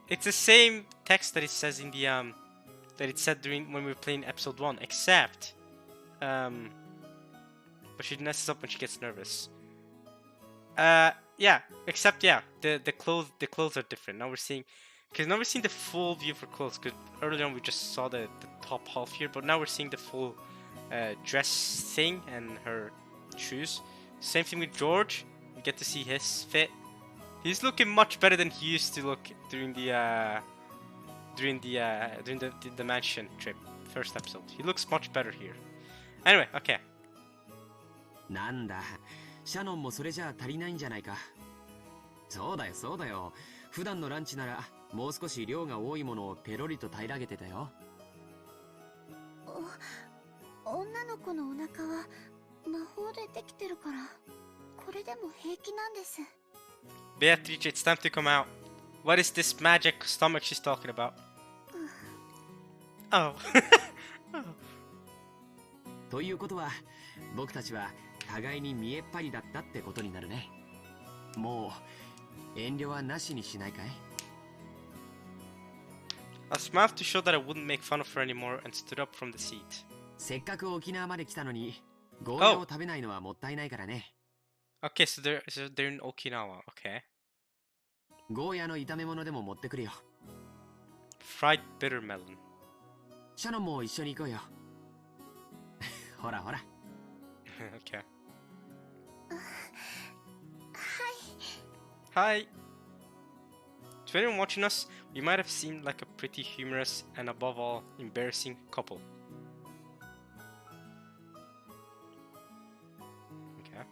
It's the same text that it says in the that it said during when we were playing episode 1, except but she messes up when she gets nervous. Yeah, except the clothes are different. Now we're seeing the full view of her clothes. Because earlier on we just saw the top half here, but now we're seeing the full dress thing and her shoes. Same thing with George. We get to see his fit. He's looking much better than he used to look during the during the mansion trip, first episode. He looks much better here. Anyway, okay. なんだ、シャノンもそれじゃ足りないんじゃないか。そうだよそうだよ。普段のランチならもう少し量が多いものをペロリと平らげてたよ。女の子のお腹は魔法でできてるから、これでも平気なんです。 Beatrice, it's time to come out. What is this magic stomach she's talking about? Oh. ということは、僕たちは互いに見えっ張りだったってことになるね。もう遠慮はなしにしないかい？ I smiled to show that I wouldn't make fun of her anymore and stood up from the seat. せっかく沖縄まで来たのに、ゴーヤを食べないのはもったいないからね。Okay, so they're in Okinawa. Okay. ゴーヤの炒め物でも持ってくるよ。Fried bitter melon. シャノンも一緒に行こうよ。ほらほら。Okay. はい。 Hi. To anyone watching us, we might have seemed like a pretty humorous and above all embarrassing couple. Okay.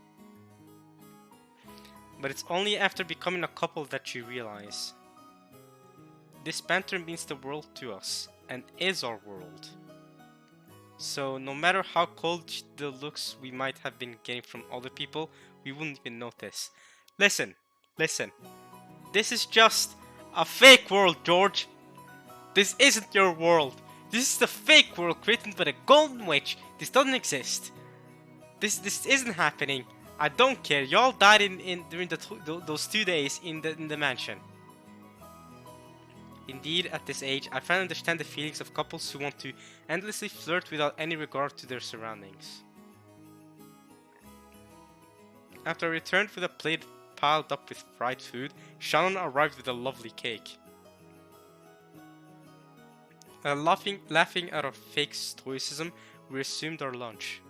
But it's only after becoming a couple that you realize this banter means the world to us and is our world. So no matter how cold the looks we might have been getting from other people, we wouldn't even notice. Listen. This is just a fake world, George. This isn't your world. This is the fake world created by the Golden Witch. This doesn't exist. This isn't happening. I don't care. Y'all died during those 2 days in the mansion. Indeed, at this age, I finally understand the feelings of couples who want to endlessly flirt without any regard to their surroundings. After I returned with a plate piled up with fried food, Shannon arrived with a lovely cake. Laughing at our fake stoicism, we resumed our lunch.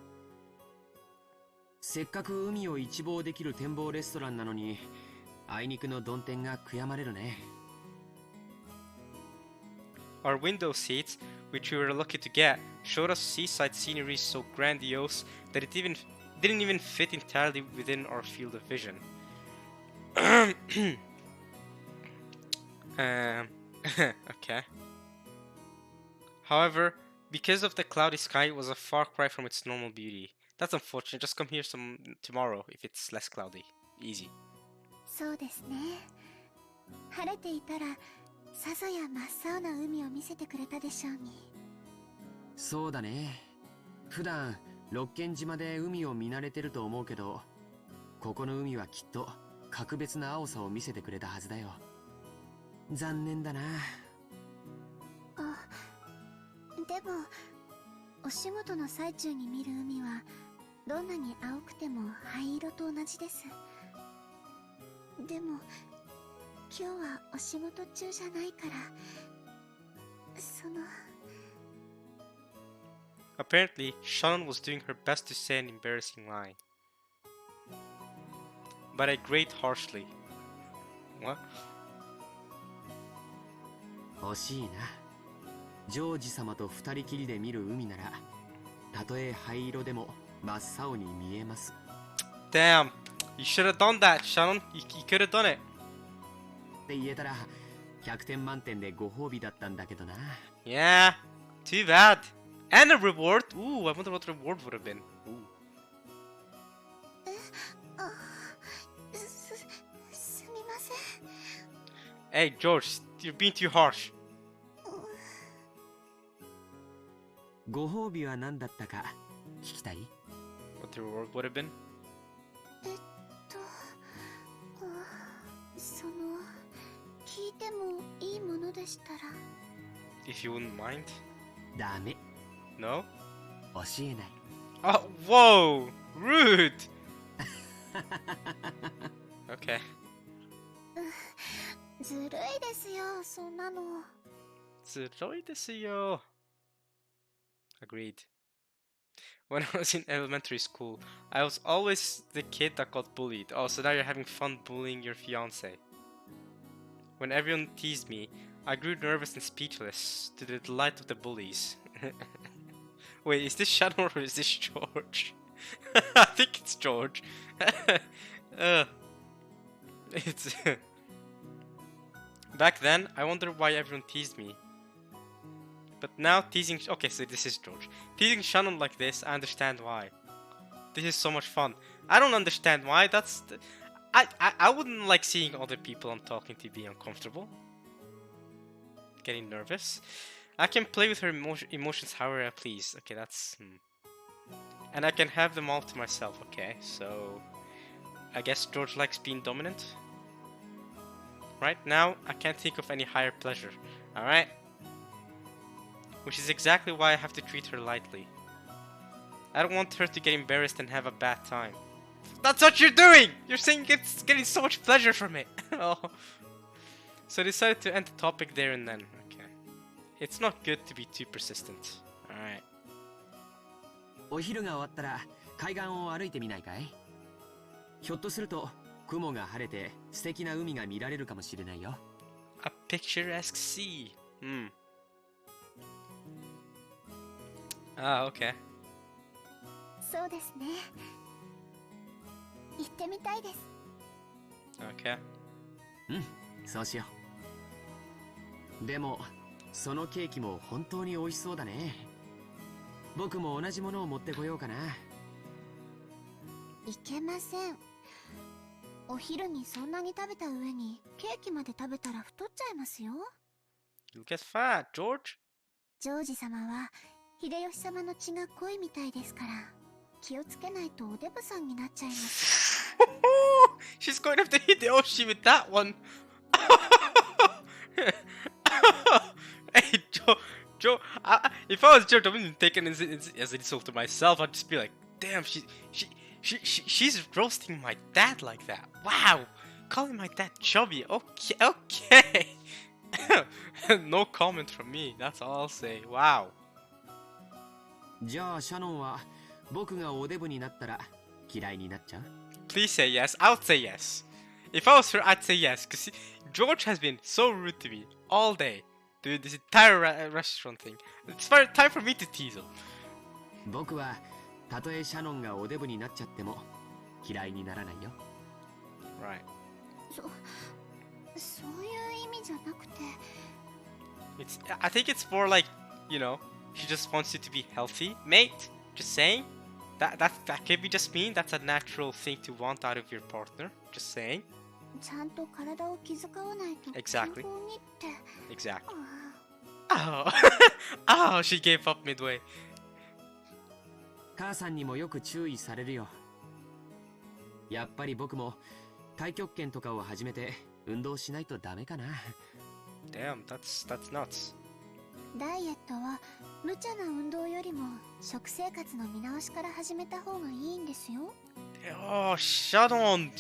せっかく海を一望できる展望レストランなのに、あいにくの曇天が悔やまれるね。Our window seats, which we were lucky to get, showed us seaside scenery so grandiose that it didn't even fit entirely within our field of vision. Okay. However, because of the cloudy sky, it was a far cry from its normal beauty. That's unfortunate. Just come here tomorrow if it's less cloudy. Easy. そうですね。晴れていたらさぞや真っ青な海を見せてくれたでしょうに。そうだね。普段六軒島で海を見慣れてると思うけど、ここの海はきっと格別な青さを見せてくれたはずだよ。残念だな。あ、でもお仕事の最中に見る海はどんなに青くても灰色と同じです。でも今日はお仕事中じゃないから、その。 Apparently, Shannon was doing her best to say an embarrassing lie. But I grayed harshly. What? 惜しいな。ジョージ様と二人きりで見る海なら、たとえ灰色でも真っ青に見えます。Damn! You should have done that, Shannon. You could have done it. って言えたら、100点満点でご褒美だったんだけどな。Yeah, too bad. And a reward. Ooh, I wonder what the reward would have been. Ooh. すみません。 Hey, George, you're being too harsh. ご褒美は何だったか聞きたい？ What the reward would have been? その聞いてもいいものでしたら。 If you wouldn't mind. ダメ。 No? 教えない。Oh, whoa! Rude! Okay. ずるいですよ、そんなの。ずるいですよ. Agreed. When I was in elementary school, I was always the kid that got bullied. Oh, so now you're having fun bullying your fiance. When everyone teased me, I grew nervous and speechless, to the delight of the bullies. Wait, is this Shannon or is this George? I think it's George. It's Back then, I wondered why everyone teased me. But now teasing... Okay, so this is George. Teasing Shannon like this, I understand why. This is so much fun. I don't understand why. I wouldn't like seeing other people I'm talking to be uncomfortable. Getting nervous. I can play with her emotions however I please. Okay, that's... And I can have them all to myself. Okay, so... I guess George likes being dominant. Right now, I can't think of any higher pleasure. Alright? Which is exactly why I have to treat her lightly. I don't want her to get embarrassed and have a bad time. That's what you're doing! You're saying it's getting so much pleasure from it. Oh. So I decided to end the topic there and then. Okay. It's not good to be too persistent. Alright. お昼が終わったら海岸を歩いてみないかい？ひょっとすると雲が晴れて素敵な海が見られるかもしれないよ。A picturesque sea. Ah, okay. そうですね。行ってみたいです。 Okay. そうしよう。でもそのケーキも本当に美味しそうだね。僕も同じものを持ってこようかな。いけません。お昼にそんなに食べた上にケーキまで食べたら太っちゃいますよ。You get fat, George. ジョージ様は秀吉様の血が濃いみたいですから気をつけないとおデブさんになっちゃいます。She's going after Hideyoshi with that one. Hey, Joe, if I was Joe, I wouldn't take it as an insult to myself. I'd just be like, damn, she's roasting my dad like that. Wow, calling my dad chubby. Okay. No comment from me. That's all I'll say. Wow. じゃあシャノンは僕がおデブになったら嫌いになっちゃう？ Please say yes. I would say yes. If I was her, I'd say yes. Because George has been so rude to me all day. Dude, this entire restaurant thing. It's time for me to tease him. 僕はたとえシャノンがおデブになっちゃっても嫌いにならないよ。Right. そういう意味じゃなくて。I think it's more like, you know, she just wants you to be healthy, mate. Just saying. That could be just mean. That's a natural thing to want out of your partner. Just saying. ちゃんと体を気遣わないと。 Exactly. 健康にって。 Exactly. Oh, oh, she gave up midway. 母さんにもよく注意されるよ。やっぱり僕も太極拳とかを始めて運動しないとダメかな。Damn, that's nuts. ダイエットは無茶な運動よりも食生活の見直しから始めた方がいいんですよ。 Oh, shut on.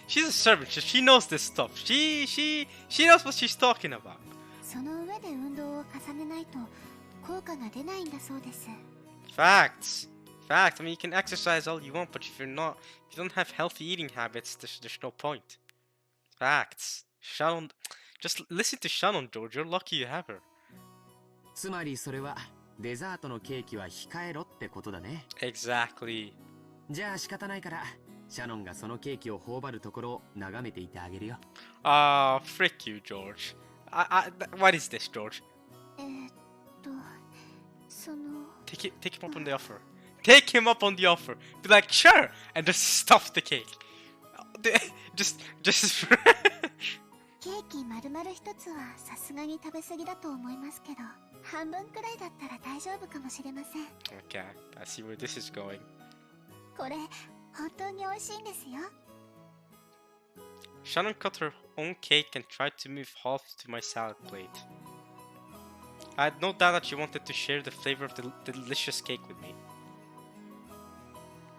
She's a servant. She knows this stuff. She knows what she's talking about. その上で運動を重ねないと効果が出ないんだそうです。 Facts. I mean, you can exercise all you want, but if you don't have healthy eating habits, there's no point. Facts. Shannon, just listen to Shannon, George. You're lucky you have her. つまりそれはデザートのケーキは控えろってことだね。 Exactly. じゃあ仕方ないからシャノンがそのケーキを頬張るところを眺めていてあげるよ。Frick you, George. What is this, George? その Take him up on the offer. Take him up on the offer. Be like, sure, and just stuff the cake. Just. ケーキ丸々一つはさすがに食べ過ぎだと思いますけど、半分くらいだったら大丈夫かもしれません。 Okay, I see where this is going. これ本当に美味しいんですよ。 Shannon cut her own cake and tried to move half to my salad plate. I had no doubt that she wanted to share the flavor of the delicious cake with me.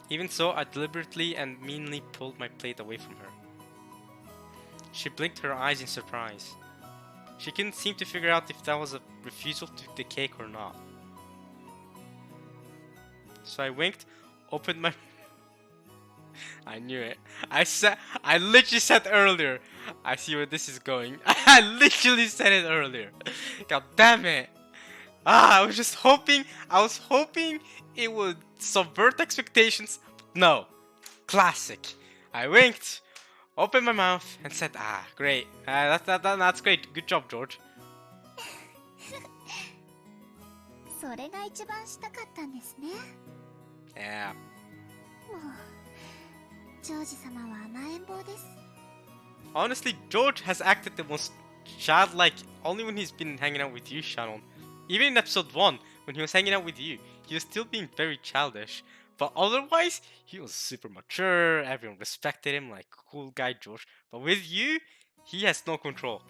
Even so, I deliberately and meanly pulled my plate away from her. She blinked her eyes in surprise. She couldn't seem to figure out if that was a refusal to the cake or not. So I winked, opened my... I knew it. I literally said earlier, I see where this is going. I literally said it earlier. God damn it. I was hoping it would subvert expectations. No. Classic. I winked, opened my mouth, and said, great. That's great. Good job, George. それが一番したかったんですね。 Yeah. もうジョージ様は甘えん坊です。 Honestly, George has acted the most childlike only when he's been hanging out with you, Shannon. Even in episode 1, when he was hanging out with you, he was still being very childish. But otherwise, he was super mature, everyone respected him like cool guy George. But with you, he has no control.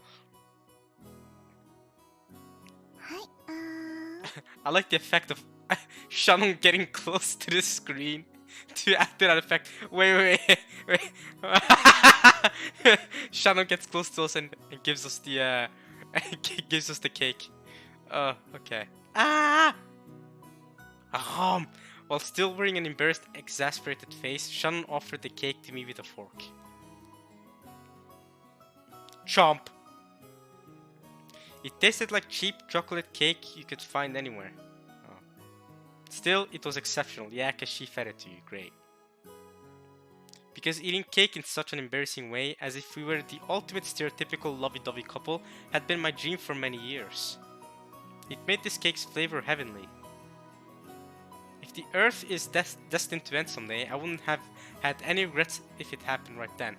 はい、I like the effect of Shannon getting close to the screen to add that effect. Wait. Shannon gets close to us and gives us the gives us the cake. Okay. While still wearing an embarrassed, exasperated face, Shannon offered the cake to me with a fork. Chomp! It tasted like cheap chocolate cake you could find anywhere. Oh. Still, it was exceptional. Yeah, cause she fed it to you. Great. Because eating cake in such an embarrassing way, as if we were the ultimate stereotypical lovey-dovey couple, had been my dream for many years. It made this cake's flavor heavenly. If the Earth is destined to end someday, I wouldn't have had any regrets if it happened right then.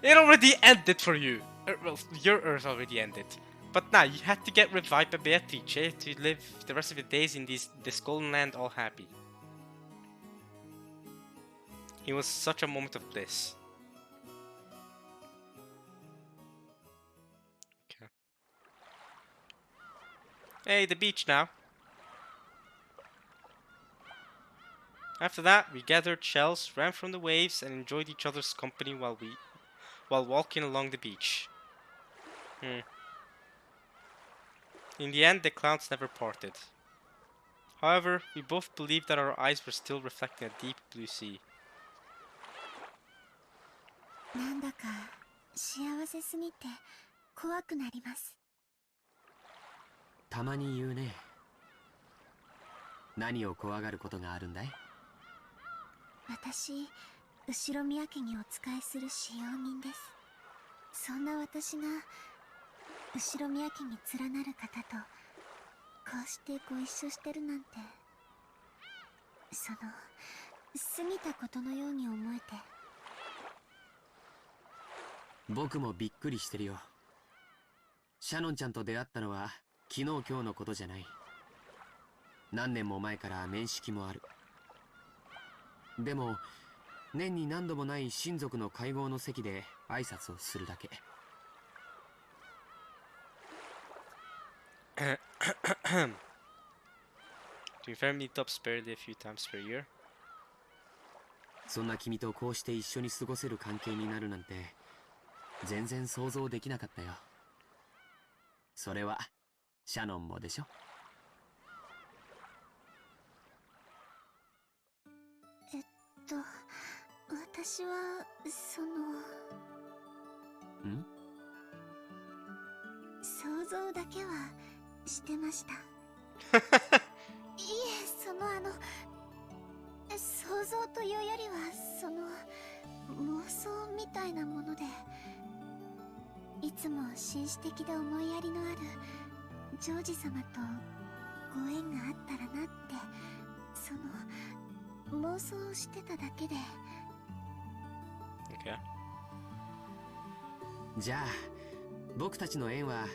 It already ended for you! Well, your Earth already ended. But now, you had to get revived by Beatrice to live the rest of your days in this golden land all happy. It was such a moment of bliss. Okay. Hey, the beach now. After that, we gathered shells, ran from the waves, and enjoyed each other's company while walking along the beach. In the end, the clouds never parted. However, we both believed that our eyes were still reflecting a deep blue sea. なんだか幸せすぎて怖くなります。たまに言うね。何を怖がることがあるんだい？私、後宮家にお仕えする使用人です。そんな私が後宮家に連なる方とこうしてご一緒してるなんて、その過ぎたことのように思えて。僕もびっくりしてるよ。シャノンちゃんと出会ったのは昨日今日のことじゃない。何年も前から面識もある。でも年に何度もない親族の会合の席で挨拶をするだけ。Do you ever meet up sparely a few times per year? そんな君とこうして一緒に過ごせる関係になるなんて全然想像できなかったよ。それはシャノンもでしょ。私はその想像だけはしてました。いえ、想像というよりは妄想みたいなもので、いつも紳士的で思いやりのあるジョージ様とご縁があったらなって妄想してただけで。Okay. じゃあ僕たちの縁は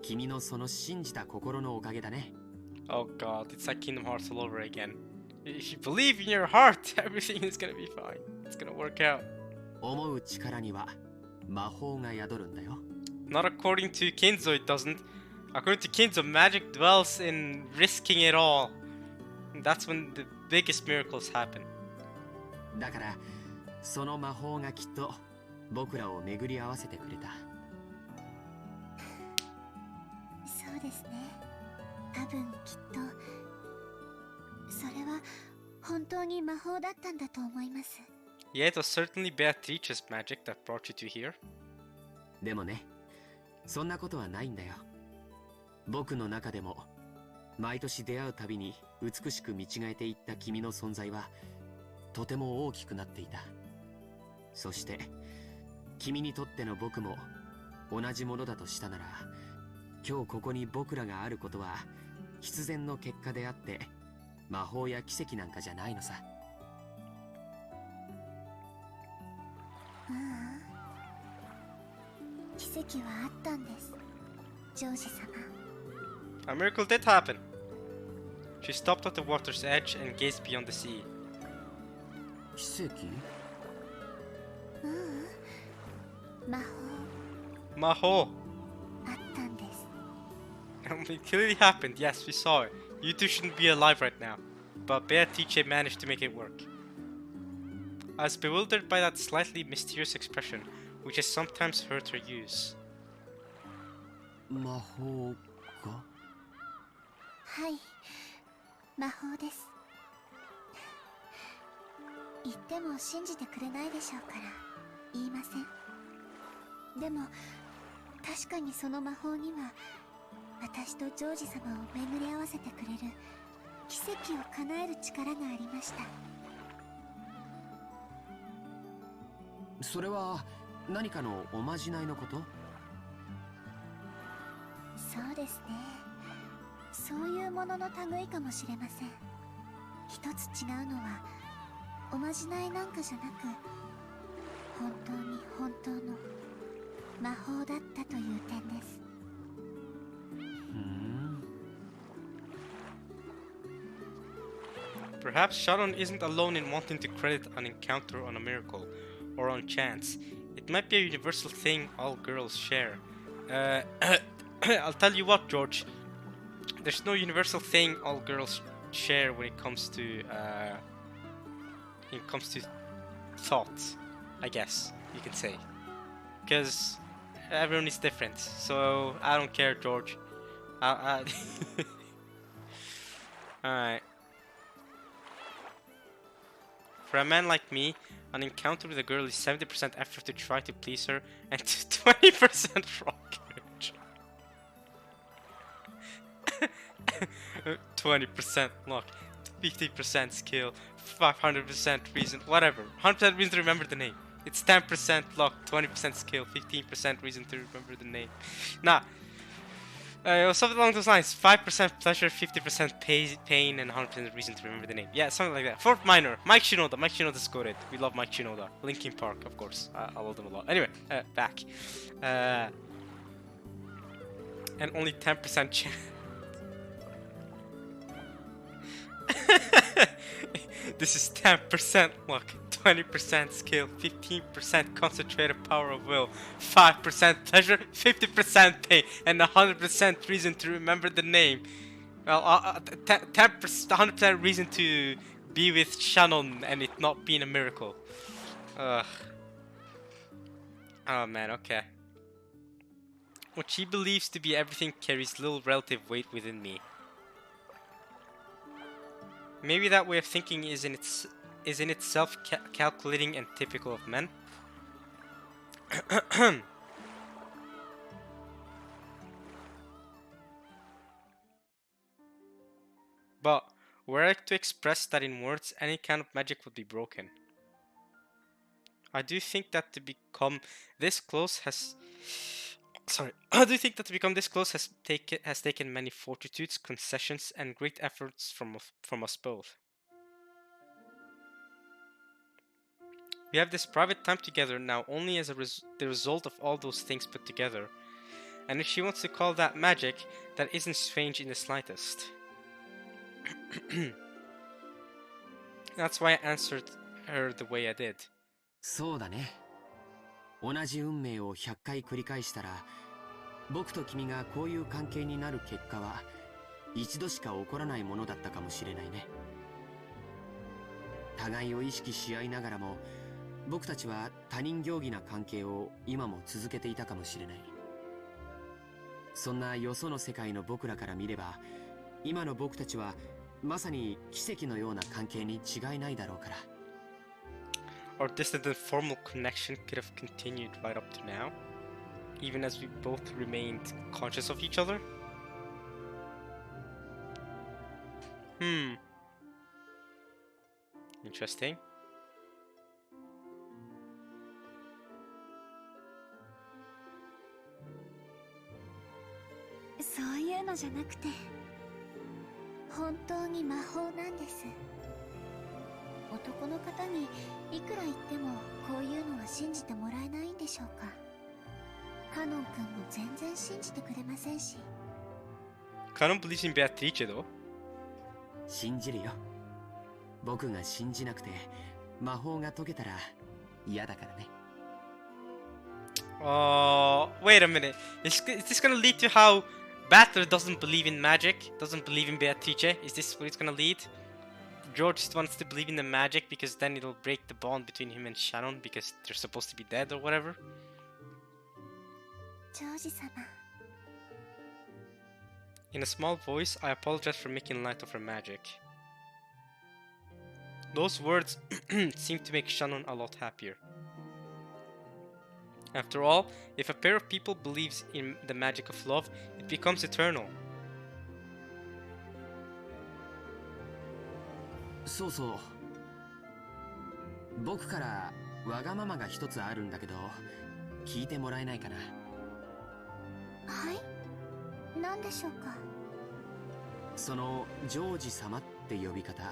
君のその信じた心のおかげだね。Oh god, it's like Kingdom Hearts all over again. If you believe in your heart, everything is gonna be fine. It's gonna work out. 思う力には魔法が宿るんだよ。Not according to Kinzo, it doesn't. According to Kinzo, magic dwells in risking it all. That's when the biggest miracles happen. だからその魔法がきっと僕らを巡り合わせてくれた。そうですね。多分きっとそれは本当に魔法だったんだと思います。Yeah, it was certainly Beatrice's magic that brought you to here. でもね、そんなことはないんだよ。僕の中でも毎年出会うたびに美しく見違えていった君の存在はとても大きくなっていた。そして君にとっての僕も同じものだとしたなら、今日ここに僕らがあることは必然の結果であって魔法や奇跡なんかじゃないのさ。奇跡はあったんです、ジョージ様。A miracle did happen. She stopped at the water's edge and gazed beyond the sea. 奇跡？魔法 Maho! あったんです。It clearly happened, yes, we saw it. You two shouldn't be alive right now. But Beatrice managed to make it work. I was bewildered by that slightly mysterious expression, which has sometimes hurt her use. 魔法が？はい、魔法です。言っても信じてくれないでしょうから言いません。でも確かにその魔法には私とジョージ様を巡り合わせてくれる奇跡を叶える力がありました。それは何かのおまじないのこと？そうですね、そういうものの類かもしれません。一つ違うのはおまじないなんかじゃなく、本当に本当の魔法だったという点です。Perhaps Sharon isn't alone in wanting to credit an encounter on a miracle or on chance. It might be a universal thing all girls share. I'll tell you what, George. There's no universal thing all girls share when it comes to thoughts, I guess you can say. Because everyone is different, so I don't care, George. Alright. For a man like me, an encounter with a girl is 70% effort to try to please her and 20% raw courage. 20% luck, 50% skill, 500% reason, whatever. 100% reason to remember the name. It's 10% luck, 20% skill, 15% reason to remember the name. Nah. It was something along those lines. 5% pleasure, 50% pain, and 100% reason to remember the name. Yeah, something like that. Fourth minor, Mike Shinoda. Mike Shinoda's goated. We love Mike Shinoda. Linkin Park, of course. I love them a lot. Anyway, back. And only 10% chance. This is 10% luck, 20% skill, 15% concentrated power of will, 5% pleasure, 50% pain, and 100% reason to remember the name. Well, 10%, 100% reason to be with Shannon and it not being a miracle. Ugh. Oh man, okay. What she believes to be everything carries little relative weight within me. Maybe that way of thinking is in itself calculating and typical of men. But were I to express that in words, any kind of magic would be broken. I do think that to become this close has taken many fortitudes, concessions, and great efforts from us both. We have this private time together now only as the result of all those things put together. And if she wants to call that magic, that isn't strange in the slightest. That's why I answered her the way I did. そうだね。同じ運命を100回繰り返したら、僕と君がこういう関係になる結果は一度しか起こらないものだったかもしれないね。互いを意識し合いながらも、僕たちは他人行儀な関係を今も続けていたかもしれない。そんなよその世界の僕らから見れば、今の僕たちはまさに奇跡のような関係に違いないだろうから。Our distant and formal connection could have continued right up to now. even as we both remained conscious of each other. Interesting. そういうのじゃなくて、本当に魔法なんです。男の方にいくら言ってもこういうのは信じてもらえないんでしょうか。カノン君も全然信じてくれませんし。Canon believes in Beatrice though. 信じるよ。僕が信じなくて魔法が解けたら嫌だからね。Wait a minute. Is this gonna lead to how Battler doesn't believe in magic, doesn't believe in Beatrice? Is this what it's gonna lead? George just wants to believe in the magic because then it'll break the bond between him and Shannon because they're supposed to be dead or whatever. ジョージ様。 In a small voice, I apologize for making light of her magic. Those words seemed to make Shannon a lot happier. After all, if a pair of people believes in the magic of love, it becomes eternal. そうそう。僕からわがままが一つあるんだけど、聞いてもらえないかな。はい？何でしょうか。そのジョージ様って呼び方。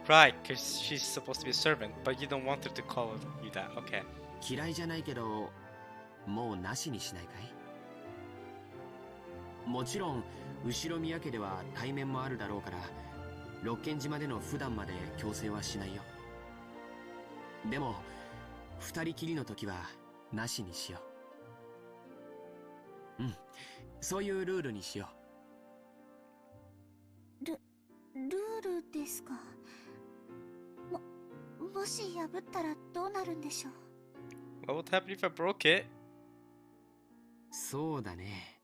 Right, because she's supposed to be a servant, but you don't want her to call you that. Okay. 嫌いじゃないけど、もうなしにしないかい？もちろん後ろ宮家では対面もあるだろうから、六軒島での普段まで強制はしないよ。でも二人きりの時はなしにしよう。うん、そういうルールにしよルールですか。もし破ったらどうなるんでしょう。 What would happen if I broke it? う。そうだね。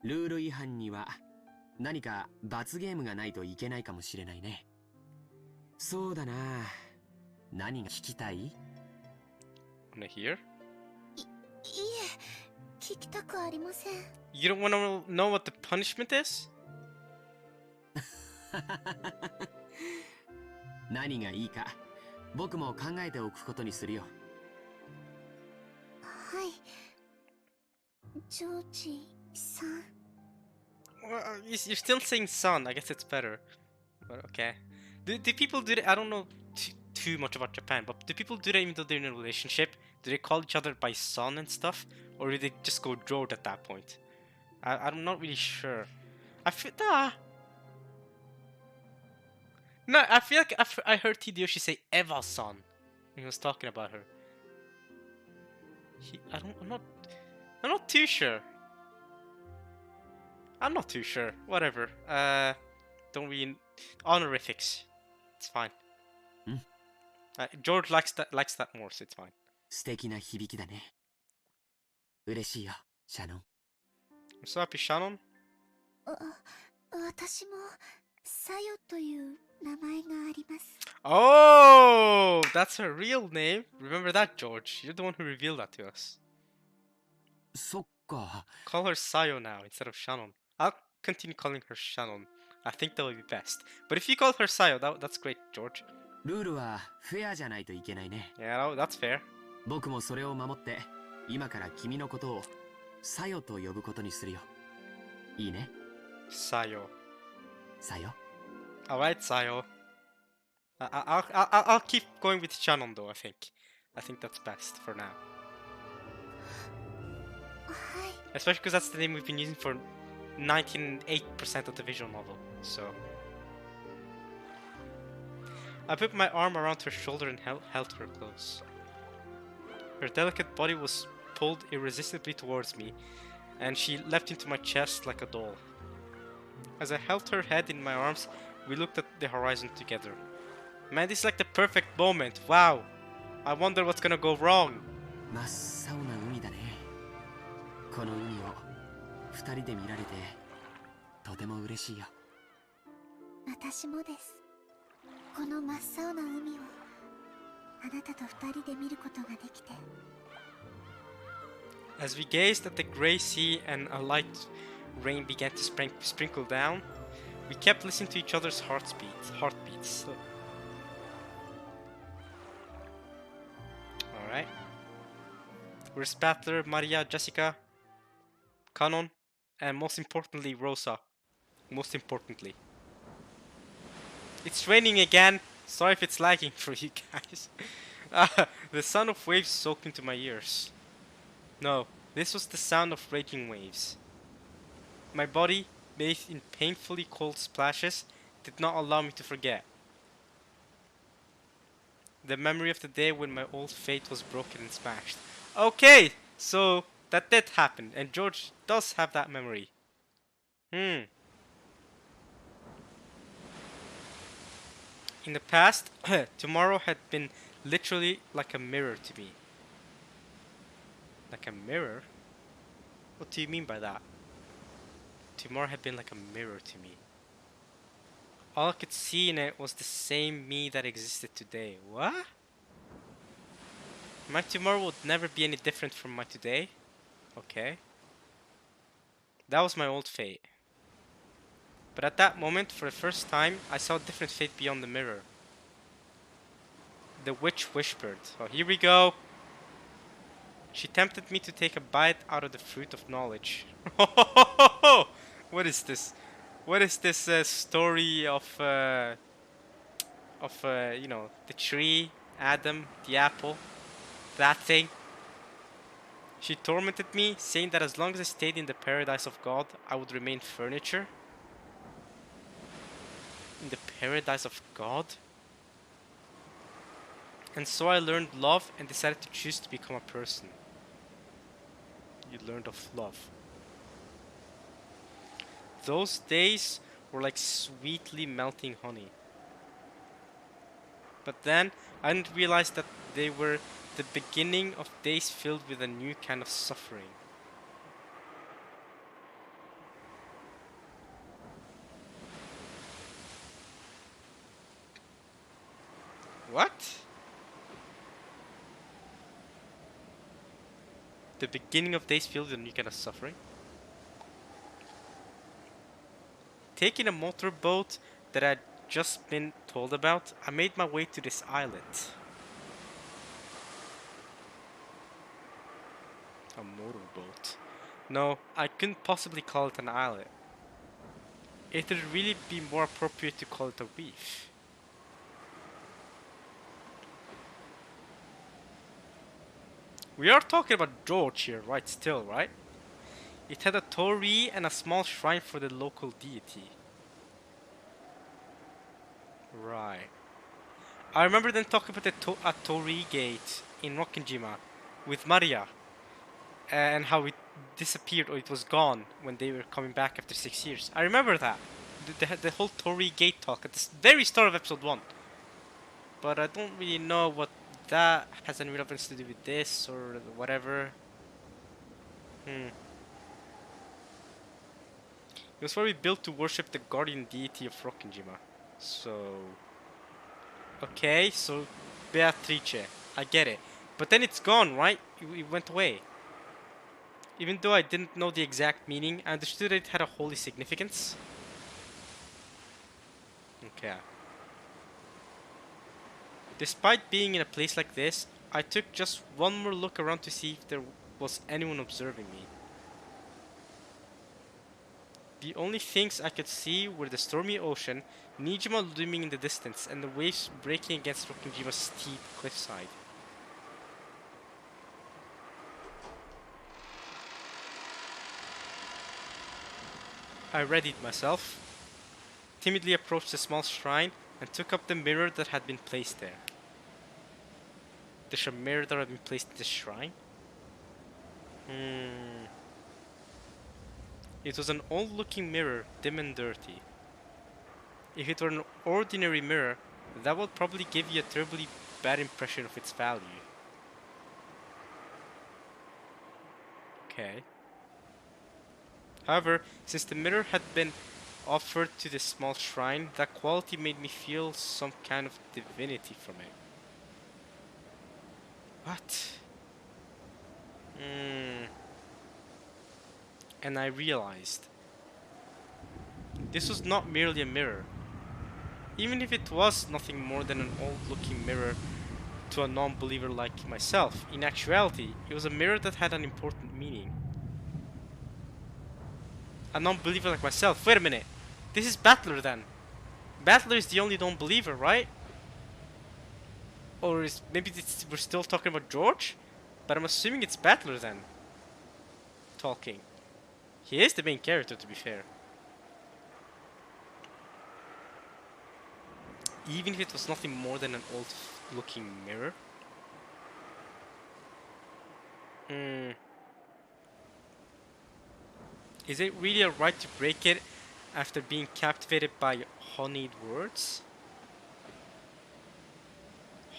ルール違反には何か罰ゲームがないといけないかもしれないね。そうだな。何が聞きたい？ Wanna hear? いえ、聞きたくありません。 You don't wanna know what the punishment is? 何がいいか僕も考えておくことにするよ。はい。ジョージさん。Well, you're still saying son. I guess it's better. But okay. Do people do that? I don't know too much about Japan, but do people do that even though they're in a relationship? Do they call each other by son and stuff? Or do they just go George at that point? I'm not really sure. I feel... No, I feel like I heard Hideyoshi say Eva-san when he was talking about her. I'm not too sure. I'm not too sure. Whatever. Don't we honorifics? It's fine. George likes that more, so it's fine. 素敵な響きだね。嬉しいよ、シャノン。I'm so happy, Shannon. 私もサヨという名前があります。 Oh, that's her real name. Remember that, George. You're the one who revealed that to us. そっか。 Call her Sayo now instead of Shannon. I'll continue calling her Shannon. I think that would be best. But if you call her Sayo, that's great, George. ルールはフェアじゃないといけないね。Yeah, no, that's fair. 僕もそれを守って、今から君のことをサヨと呼ぶことにするよ。いいね？ Sayo. サヨ。Alright, Sayo. I'll keep going with Shannon though, I think. I think that's best for now. はい。 Especially because that's the name we've been using for 98% of the visual novel, so... I put my arm around her shoulder and held her close. Her delicate body was pulled irresistibly towards me, and she leapt into my chest like a doll. As I held her head in my arms, we looked at the horizon together. Man, this is like the perfect moment. Wow. I wonder what's gonna go wrong. 真っ青な海だね。この海を二人で見られてとても嬉しいよ。私もです。この真っ青な海をあなたと二人で見ることができて。As we gazed at the grey sea and a light rain began to sprinkle down, we kept listening to each other's heartbeats. Alright. We're Spattler, Maria, Jessica, Canon, and most importantly, Rosa. Most importantly. It's raining again. Sorry if it's lagging for you guys. The sound of waves soaked into my ears. No, this was the sound of raging waves. My body, bathed in painfully cold splashes, did not allow me to forget. The memory of the day when my old fate was broken and smashed. Okay, so that did happen, and George does have that memory. In the past, tomorrow had been literally like a mirror to me. Like a mirror? What do you mean by that? Tomorrow had been like a mirror to me. All I could see in it was the same me that existed today. What? My tomorrow would never be any different from my today? Okay. That was my old fate. But at that moment, for the first time, I saw a different fate beyond the mirror. The witch whispered. Oh, here we go. She tempted me to take a bite out of the fruit of knowledge. What is this? What is this story of you know, the tree, Adam, the apple, that thing? She tormented me, saying that as long as I stayed in the paradise of God, I would remain furniture. In the paradise of God? And so I learned love and decided to choose to become a person. You learned of love. Those days were like sweetly melting honey. But then I didn't realize that they were the beginning of days filled with a new kind of suffering. What? The beginning of days filled with a new kind of suffering? Taking a motorboat that I'd just been told about, I made my way to this islet. A motorboat? No, I couldn't possibly call it an islet. It would really be more appropriate to call it a reef. We are talking about George here, right? Still, right? It had a torii and a small shrine for the local deity. Right. I remember them talking about a torii gate in Rokkenjima with Maria, and how it disappeared or it was gone when they were coming back after 6 years. I remember that. They had the whole torii gate talk at the very start of episode 1. But I don't really know what that has any relevance to do with this or whatever. It was probably built to worship the guardian deity of Rokkenjima. So... Okay, so Beatrice. I get it. But then it's gone, right? It went away. Even though I didn't know the exact meaning, I understood that it had a holy significance. Okay. Despite being in a place like this, I took just one more look around to see if there was anyone observing me. The only things I could see were the stormy ocean, Nijima looming in the distance, and the waves breaking against Rokkenjima's steep cliffside. I readied myself, timidly approached the small shrine, and took up the mirror that had been placed there. There's a mirror that had been placed in the shrine? It was an old-looking mirror, dim and dirty. If it were an ordinary mirror, that would probably give you a terribly bad impression of its value. Okay. However, since the mirror had been offered to this small shrine, that quality made me feel some kind of divinity from it. What? and I realized this was not merely a mirror. Even if it was nothing more than an old-looking mirror to a non-believer like myself, in actuality, it was a mirror that had an important meaning. A non-believer like myself. Wait a minute. This is Battler then. Battler is the only non-believer, right? Or is maybe we're still talking about George? But I'm assuming it's Battler then. Talking. He is the main character, to be fair. Even if it was nothing more than an old-looking mirror. Is it really a right to break it after being captivated by honeyed words?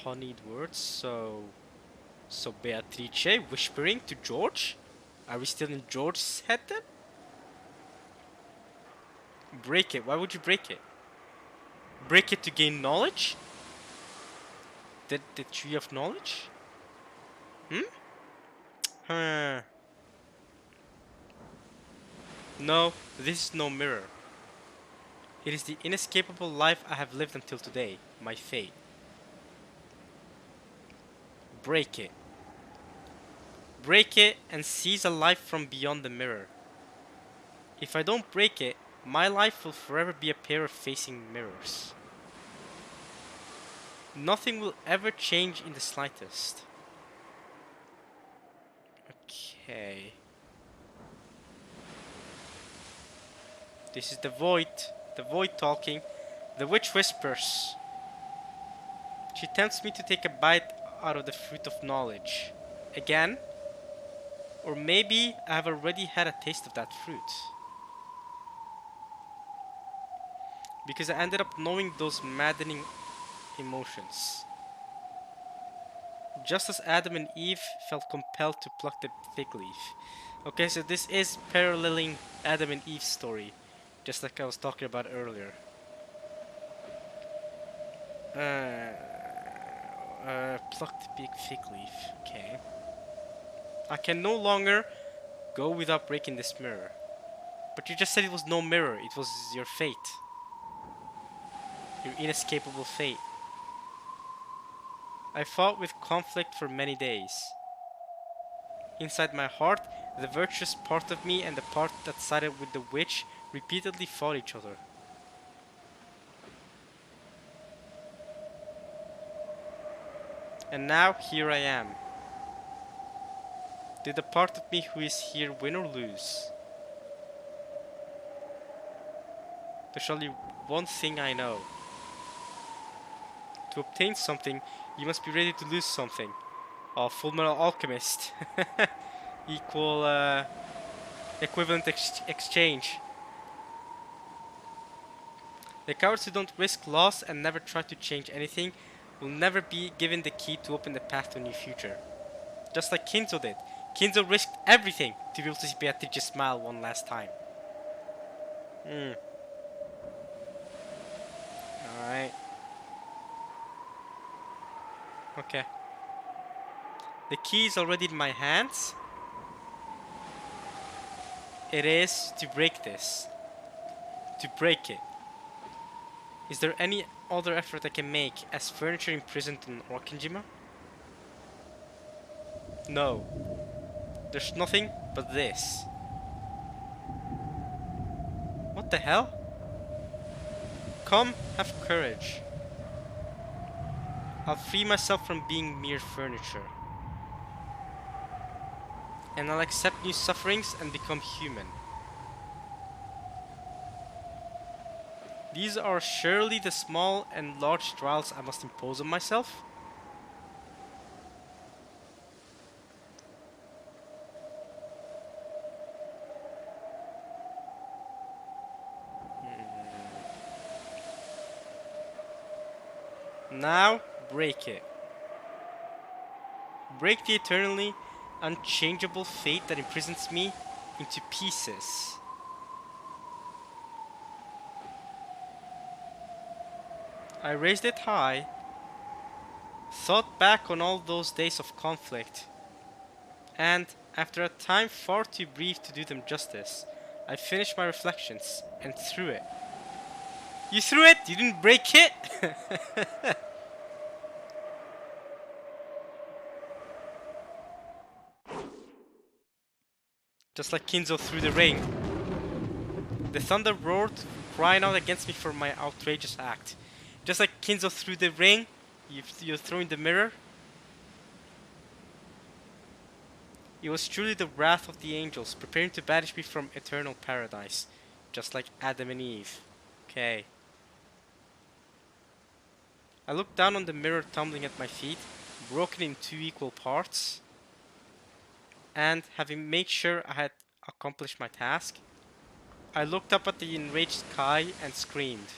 Honeyed words, so Beatrice whispering to George? Are we still in George's head then? Break it, why would you break it? Break it to gain knowledge? The tree of knowledge? Huh. No, this is no mirror. It is the inescapable life I have lived until today, my fate. Break it. Break it and seize a life from beyond the mirror. If I don't break it, my life will forever be a pair of facing mirrors. Nothing will ever change in the slightest. Okay. This is the void talking. The witch whispers. She tempts me to take a bite out of the fruit of knowledge. Again? Or maybe I have already had a taste of that fruit. Because I ended up knowing those maddening emotions. Just as Adam and Eve felt compelled to pluck the fig leaf. Okay, so this is paralleling Adam and Eve's story. Just like I was talking about earlier. Pluck the big fig leaf. Okay. I can no longer go without breaking this mirror. But you just said it was no mirror. It was your fate. Your inescapable fate. I fought with conflict for many days. Inside my heart, the virtuous part of me and the part that sided with the witch repeatedly fought each other. And now here I am. Did the part of me who is here win or lose? There's only one thing I know. To obtain something, you must be ready to lose something. Oh, Full Metal Alchemist. Equivalent exchange. The cowards who don't risk loss and never try to change anything will never be given the key to open the path to a new future. Just like Kinzo did. Kinzo risked everything to be able to see Beatrice smile one last time. Alright. Okay. The key is already in my hands. It is to break this. To break it. Is there any other effort I can make as furniture imprisoned in Okinjima? No. There's nothing but this. What the hell? Come, have courage. I'll free myself from being mere furniture. And I'll accept new sufferings and become human. These are surely the small and large trials I must impose on myself. Now, break it. Break the eternally unchangeable fate that imprisons me into pieces. I raised it high, thought back on all those days of conflict, and After a time far too brief to do them justice, I finished my reflections and threw it. You threw it? You didn't break it? Just like Kinzo threw the ring. The thunder roared, crying out against me for my outrageous act. Just like Kinzo threw the ring, you're throwing the mirror. It was truly the wrath of the angels, preparing to banish me from eternal paradise. Just like Adam and Eve. Okay. I looked down on the mirror tumbling at my feet, broken in two equal parts. And having made sure I had accomplished my task, I looked up at the enraged sky and screamed.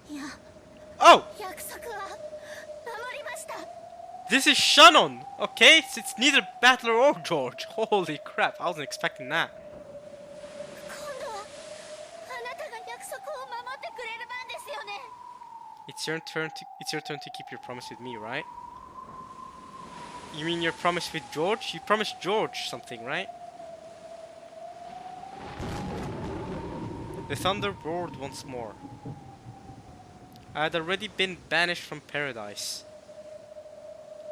Yeah. Oh! 約束は守りました。 This is Shannon! Okay, it's neither Battler or George. Holy crap, I wasn't expecting that. 今度はあなたが約束を守ってくれる番ですよね。 It's your turn to keep your promise with me, right? You mean your promise with George? You promised George something, right? The thunder roared once more. I had already been banished from paradise,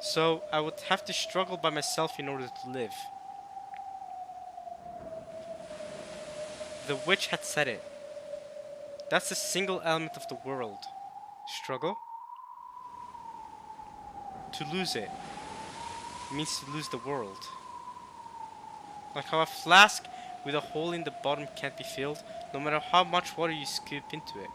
so I would have to struggle by myself in order to live. The witch had said it. That's the single element of the world. Struggle? To lose it means to lose the world. Like how a flask with a hole in the bottom can't be filled, no matter how much water you scoop into it.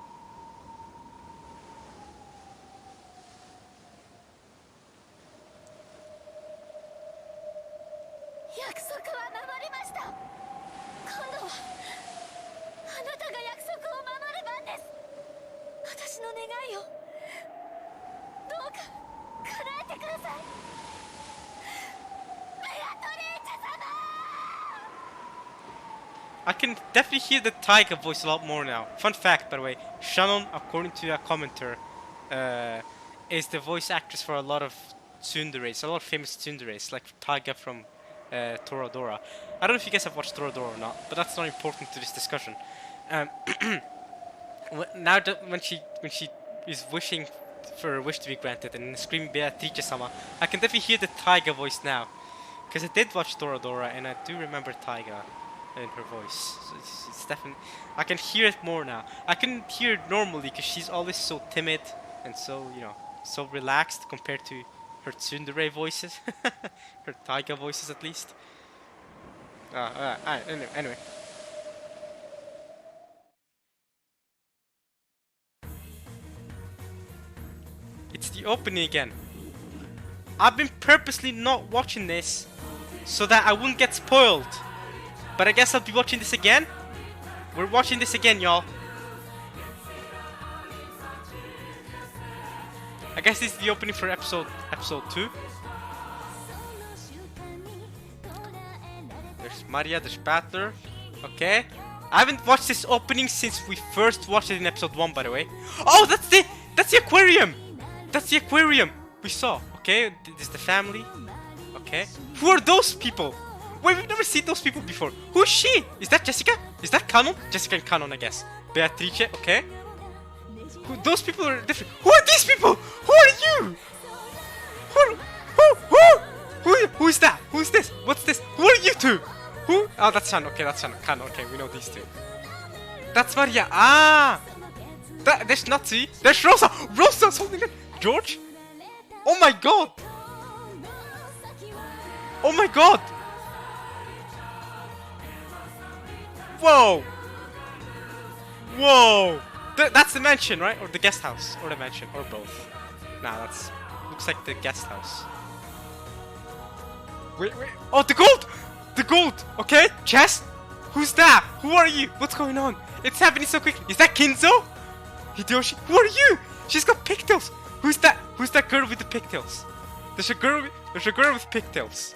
I can definitely hear the Taiga voice a lot more now. Fun fact, by the way, Shannon, according to a commenter, is the voice actress for a lot of tsunderes, a lot of famous tsunderes, like Taiga from Toradora. I don't know if you guys have watched Toradora or not, but that's not important to this discussion. Now that when she is wishing for her wish to be granted and screaming Beatrice-sama, I can definitely hear the Taiga voice now, because I did watch Toradora and I do remember Taiga in her voice. So it's definitely, I can hear it more now. I couldn't hear it normally because she's always so timid and so, you know, so relaxed compared to her tsundere voices, her Taiga voices at least. Anyway. It's the opening again. I've been purposely not watching this so that I wouldn't get spoiled. But I guess I'll be watching this again. We're watching this again, y'all. I guess this is the opening for episode 2. There's Maria, there's Battler. Okay. I haven't watched this opening since we first watched it in episode 1, by the way. Oh, that's the aquarium! That's the aquarium we saw. Okay, this is the family. Okay. Who are those people? Wait, we've never seen those people before. Who's she? Is that Jessica? Is that Canon? Jessica and Canon, I guess. Beatrice, okay. Those people are different. Who are these people? Who are you? Who is that? Who is this? What's this? Who are you two? Who? Oh, that's Shan. Okay, that's Shan. Canon. Okay, we know these two. That's Maria. Ah! There's Natsu. There's Rosa. Rosa's holding it. George? Oh my god! Oh my god! Whoa! Whoa! That's the mansion, right? Or the guest house? Or the mansion? Or both? Nah, that's... looks like the guest house. Wait. Oh, the gold! The gold! Okay, chest? Who's that? Who are you? What's going on? It's happening so quickly. Is that Kinzo? Hideyoshi? Who are you? She's got pigtails! Who's that? Who's that girl with the pigtails? There's a girl with pigtails.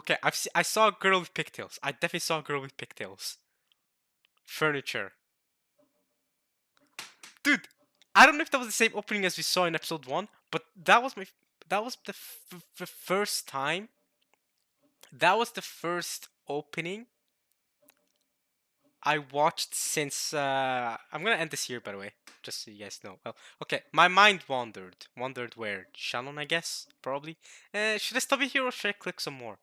Okay, I saw a girl with pigtails. I definitely saw a girl with pigtails. Furniture. Dude, I don't know if that was the same opening as we saw in episode 1, but that was the first time. That was the first opening I watched since I'm gonna end this here, by the way, just so you guys know. Well, okay, my mind wandered. Wandered where? Shannon, I guess, probably. Should I stop it here or should I click some more?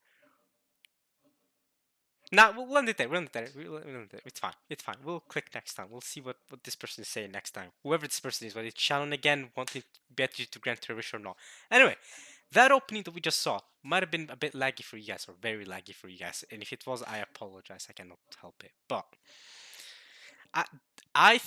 Nah, we'll end it there. We'll end it there. We'll end it there. It's fine. It's fine. We'll click next time. We'll see what this person is saying next time. Whoever this person is, whether it's Shannon again, wanting to bet you to grant her wish or not. Anyway, that opening that we just saw might have been a bit laggy for you guys, or very laggy for you guys. And if it was, I apologize. I cannot help it. But I,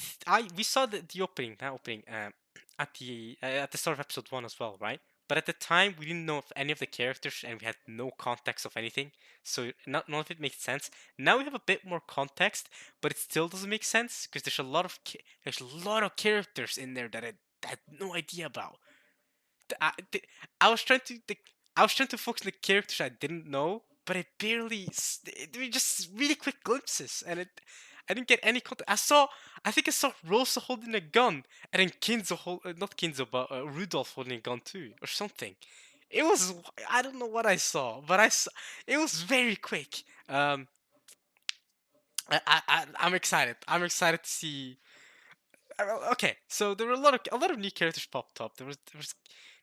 we saw the opening, that opening, at the start of episode 1 as well, right? But at the time, we didn't know of any of the characters, and we had no context of anything, so none of it made sense. Now we have a bit more context, but it still doesn't make sense because there's a lot of characters in there that I had no idea about. I was trying to focus on the characters I didn't know, but I barely. They were just really quick glimpses, and I didn't get any context. I think I saw Rosa holding a gun, and then not Kinzo, but Rudolph holding a gun too, or something. It was, I don't know what I saw, but it was very quick. I'm excited. I'm excited to see. Okay, so there were a lot of new characters popped up.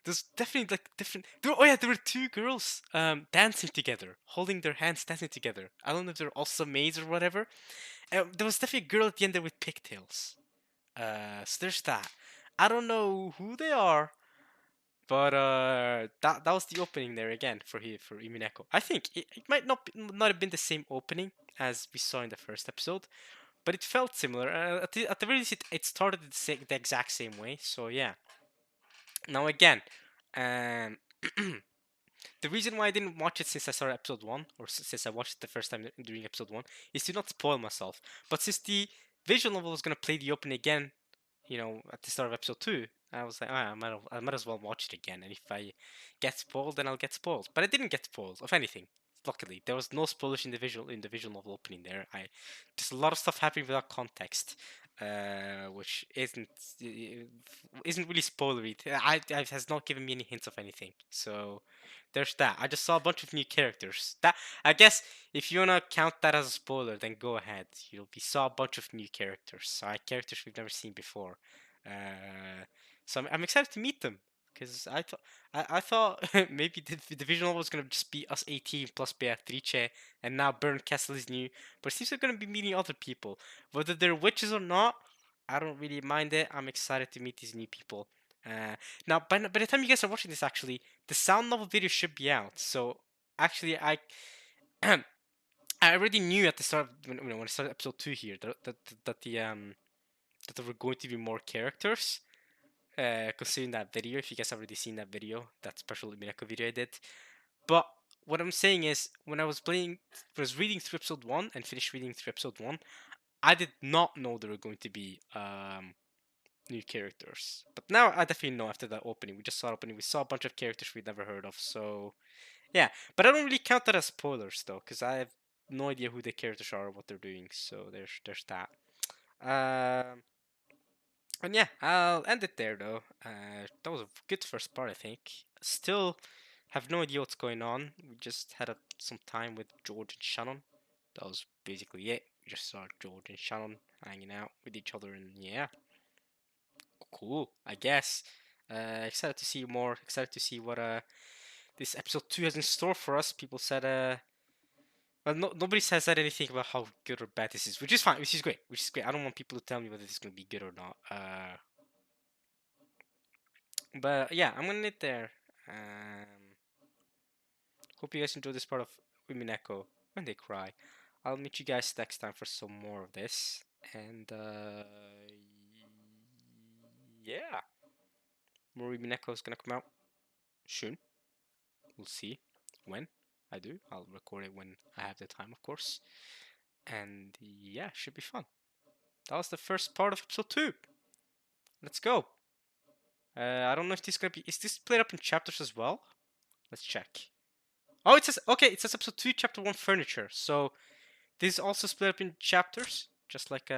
There's definitely like different. Oh yeah, there were two girls dancing together, holding their hands, dancing together. I don't know if they're also maids or whatever. There was definitely a girl at the end there with pigtails. So there's that. I don't know who they are, but that was the opening there again for Umineko. I think it might not have been the same opening as we saw in the first episode, but it felt similar. At the very least, it started the exact same way. So yeah. Now again, um, the reason why I didn't watch it since I started episode 1, or since I watched it the first time during episode 1, is to not spoil myself. But since the visual novel was gonna play the opening again, at the start of episode 2, I was like, I might as well watch it again. And if I get spoiled, then I'll get spoiled. But I didn't get spoiled of anything. Luckily, there was no spoilers in the visual novel opening there. There's a lot of stuff happening without context, which isn't really spoilery. It has not given me any hints of anything. So there's that. I just saw a bunch of new characters. That, I guess, if you wanna count that as a spoiler, then go ahead. We saw a bunch of new characters. Characters we've never seen before. So I'm excited to meet them because I thought maybe the visual was gonna just be us 18 plus Beatrice, and now Burn Castle is new. But it seems we're gonna be meeting other people, whether they're witches or not. I don't really mind it. I'm excited to meet these new people. Now, by the time you guys are watching this, actually, the sound novel video should be out. So, actually, I I already knew at the start when I started episode 2 here that there were going to be more characters. Considering that video, if you guys have already seen that video, that special Umineko video I did. But what I'm saying is, when I was reading through episode 1 and finished reading through episode 1, I did not know there were going to be new characters. But now I definitely know after that opening. We just saw opening. We saw a bunch of characters we'd never heard of. So yeah, but I don't really count that as spoilers though, because I have no idea who the characters are or what they're doing. So there's that. And yeah, I'll end it there though. That was a good first part, I think. Still have no idea what's going on. We just had some time with George and Shannon. That was basically it. We just saw George and Shannon hanging out with each other, and yeah, cool, I guess. Excited to see more. Excited to see what this episode 2 has in store for us. People said well, nobody has said anything about how good or bad this is, which is fine, which is great, I don't want people to tell me whether this is gonna be good or not. But yeah, I'm gonna end it there. Hope you guys enjoyed this part of Umineko when they cry. I'll meet you guys next time for some more of this, and yeah, more Umineko is gonna come out soon. We'll see when I do. I'll record it when I have the time, of course. And yeah, should be fun. That was the first part of episode 2. Let's go. I don't know if this is gonna be. Is this split up in chapters as well? Let's check. Oh, it says okay. It says episode 2, chapter 1, furniture. So this is also split up in chapters, just like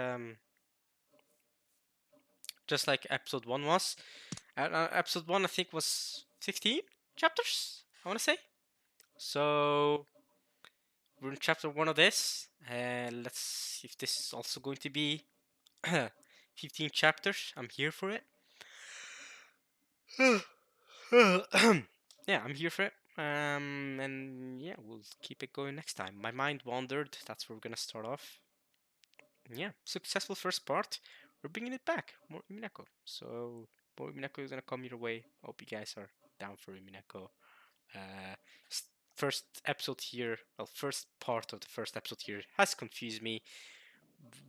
just like episode 1 was. Episode 1, I think, was 15 chapters, I want to say. So, we're in chapter 1 of this, and let's see if this is also going to be 15 chapters. I'm here for it. Yeah, I'm here for it. And yeah, we'll keep it going next time. My mind wandered. That's where we're gonna start off. Yeah, successful first part. We're bringing it back. More Umineko. So more Umineko is gonna come your way. Hope you guys are down for Umineko. Uh, First episode here, well, first part of the first episode here has confused me.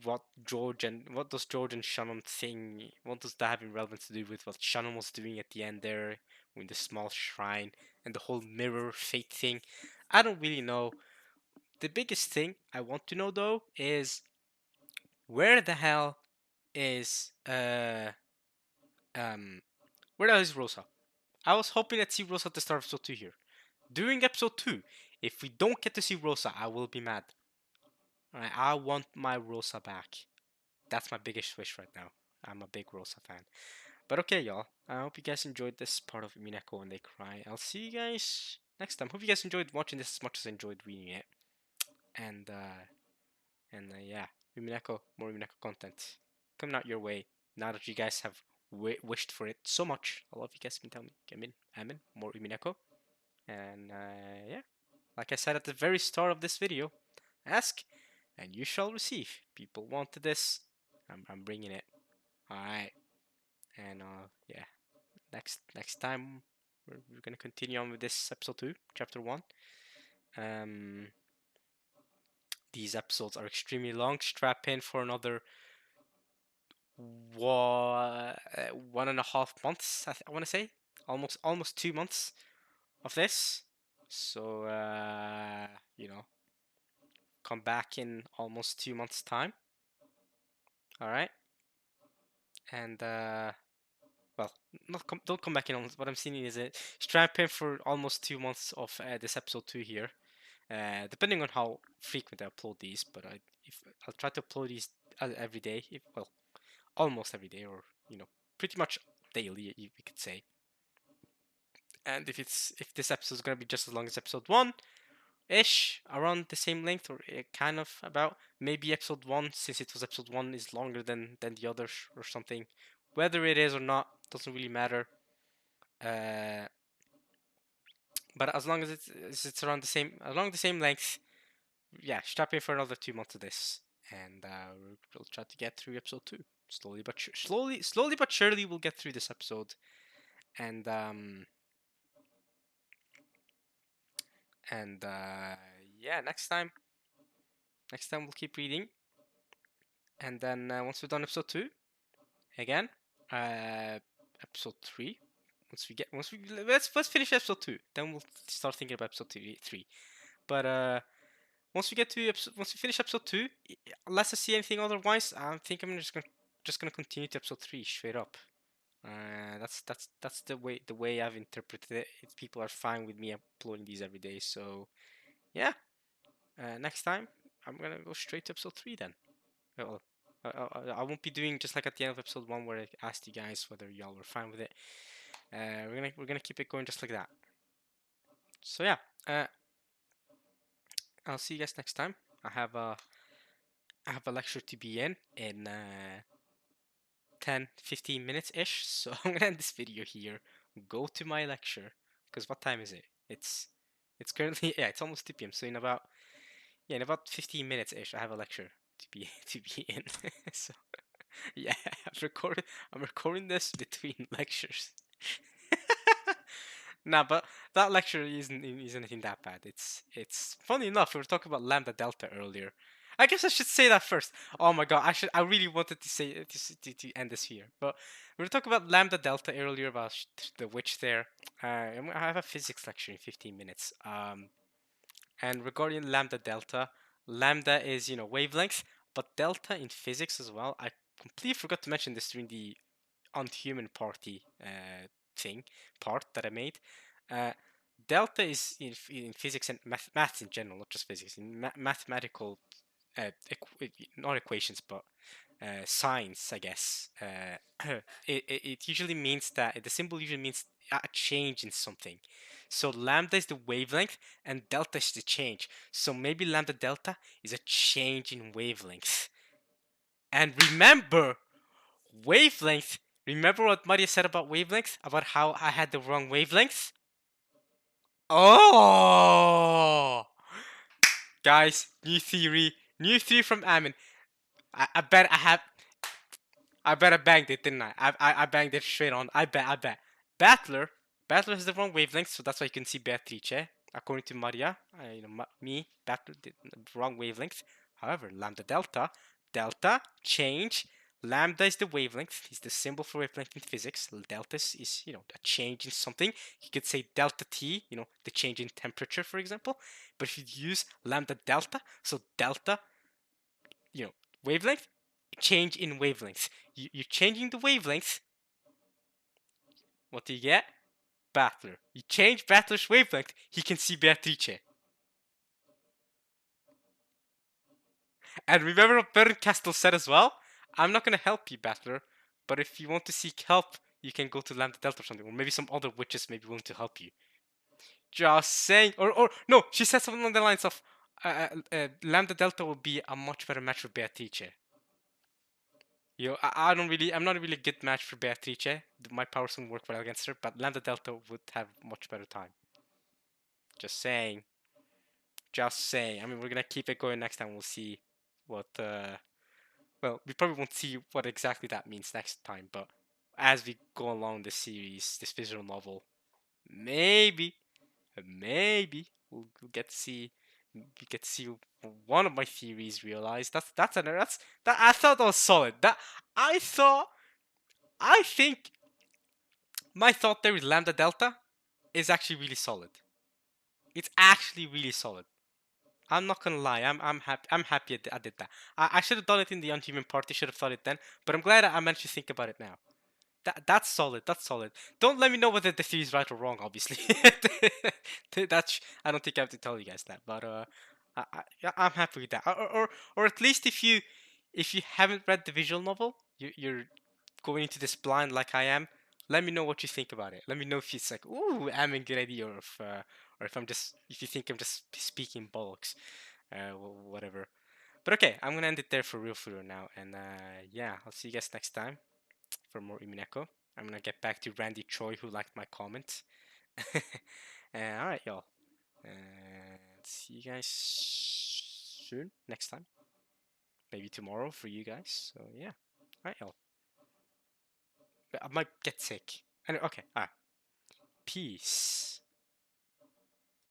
What does George and Shannon thing? What does that have in relevance to do with what Shannon was doing at the end there, with the small shrine and the whole mirror fate thing? I don't really know. The biggest thing I want to know though is where the hell is where the hell is Rosa? I was hoping to see Rosa at the start of episode 2 here. During episode 2, if we don't get to see Rosa, I will be mad. Alright, I want my Rosa back. That's my biggest wish right now. I'm a big Rosa fan. But okay, y'all. I hope you guys enjoyed this part of Umineko when they cry. I'll see you guys next time. Hope you guys enjoyed watching this as much as I enjoyed reading it. And yeah, Umineko, more Umineko content coming out your way. Now that you guys have wished for it so much, I love you guys been telling me. Amen. More Umineko. And yeah, like I said at the very start of this video, ask and you shall receive. People wanted this. I'm bringing it. All right. And yeah, next time we're gonna continue on with this episode 2, chapter 1. Um, these episodes are extremely long. Strap in for another 1.5 months. I want to say almost 2 months of this. So come back in almost 2 months' time. All right, and well, don't come back in almost. What I'm seeing is strap in for almost 2 months of this episode 2 here. Depending on how frequent I upload these, but I'll try to upload these every day. Almost every day, or pretty much daily, we could say. And if this episode is gonna be just as long as episode 1 ish, around the same length, or kind of about, maybe episode 1, since it was episode 1, is longer than the others or something. Whether it is or not doesn't really matter. But as long as it's around along the same length, yeah, strap in for another 2 months of this, and we'll try to get through episode 2 slowly but surely. We'll get through this episode, and yeah, next time we'll keep reading, and then once we're done episode 2, again, episode 3. Let's finish episode 2, then we'll start thinking about episode 3. But once we finish episode 2, unless I see anything otherwise, I think I'm just gonna continue to episode 3 straight up. That's the way I've interpreted it. If people are fine with me uploading these every day, so yeah. Next time I'm gonna go straight to episode 3 then. Well, I won't be doing just like at the end of episode 1 where I asked you guys whether y'all were fine with it. We're gonna keep it going just like that. So yeah. I'll see you guys next time. I have a lecture to be in 10-15 minutes ish, so I'm gonna end this video here, go to my lecture, because what time is it? It's currently, yeah, it's almost 2 p.m. So in about 15 minutes ish, I have a lecture to be in. So yeah, I'm recording this between lectures. Nah, but that lecture isn't anything that bad. It's funny enough. We were talking about lambda delta earlier. I guess I should say that first. Oh my god, I really wanted to say to end this here, but we were talking about lambda delta earlier about the witch there. I have a physics lecture in 15 minutes. And regarding lambda delta, lambda is wavelength, but delta in physics as well. I completely forgot to mention this during the Unhuman Party part that I made. Delta is in physics and maths in general, not just physics, in mathematical, not equations, but signs, I guess. It usually means that the symbol usually means a change in something. So lambda is the wavelength and delta is the change. So maybe lambda delta is a change in wavelength. And remember, wavelength. Remember what Maria said about wavelength? About how I had the wrong wavelength? Oh! Guys, new theory. New theory from Amin. I bet I have. I bet I banged it, didn't I? I banged it straight on. I bet. Battler. Battler has the wrong wavelength, so that's why you can see Beatrice. According to Maria, me, Battler did the wrong wavelength. However, lambda delta. Delta, change. Lambda is the wavelength. It's the symbol for wavelength in physics. Delta is, a change in something. You could say delta T, the change in temperature, for example. But if you use lambda delta, so delta, wavelength, change in wavelength. You're changing the wavelength. What do you get? Battler. You change Battler's wavelength, he can see Beatrice. And remember what Berncastel said as well? I'm not gonna help you, Battler, but if you want to seek help, you can go to Lambda Delta or something, or maybe some other witches may be willing to help you. Just saying. Or no, she said something along the lines of Lambda Delta will be a much better match for Beatrice. I'm not really a good match for Beatrice. My powers won't work well against her, but Lambda Delta would have much better time. Just saying. Just saying. I mean, we're gonna keep it going next time. We'll see what. Well, we probably won't see what exactly that means next time, but as we go along this series, this visual novel, maybe we'll get to see. We get to see one of my theories realized. That I thought that was solid. I think my thought there with lambda delta is actually really solid. It's actually really solid. I'm not gonna lie. I'm happy. I'm happy I did that. I should have done it in the Unhuman Party. Should have thought it then. But I'm glad I managed to think about it now. That's solid. That's solid. Don't let me know whether the theory is right or wrong. Obviously, that's. I don't think I have to tell you guys that. But I'm happy with that. Or at least if you haven't read the visual novel, you're going into this blind like I am. Let me know what you think about it. Let me know if it's like, ooh, I'm a good idea, or if you think I'm just speaking bollocks, whatever. But okay, I'm gonna end it there for real now, and yeah, I'll see you guys next time for more Umineko. I'm gonna get back to Randy Troy who liked my comment. Alright, y'all. And see you guys soon, next time. Maybe tomorrow for you guys. So yeah. Alright, y'all. I might get sick. Okay, alright. Peace.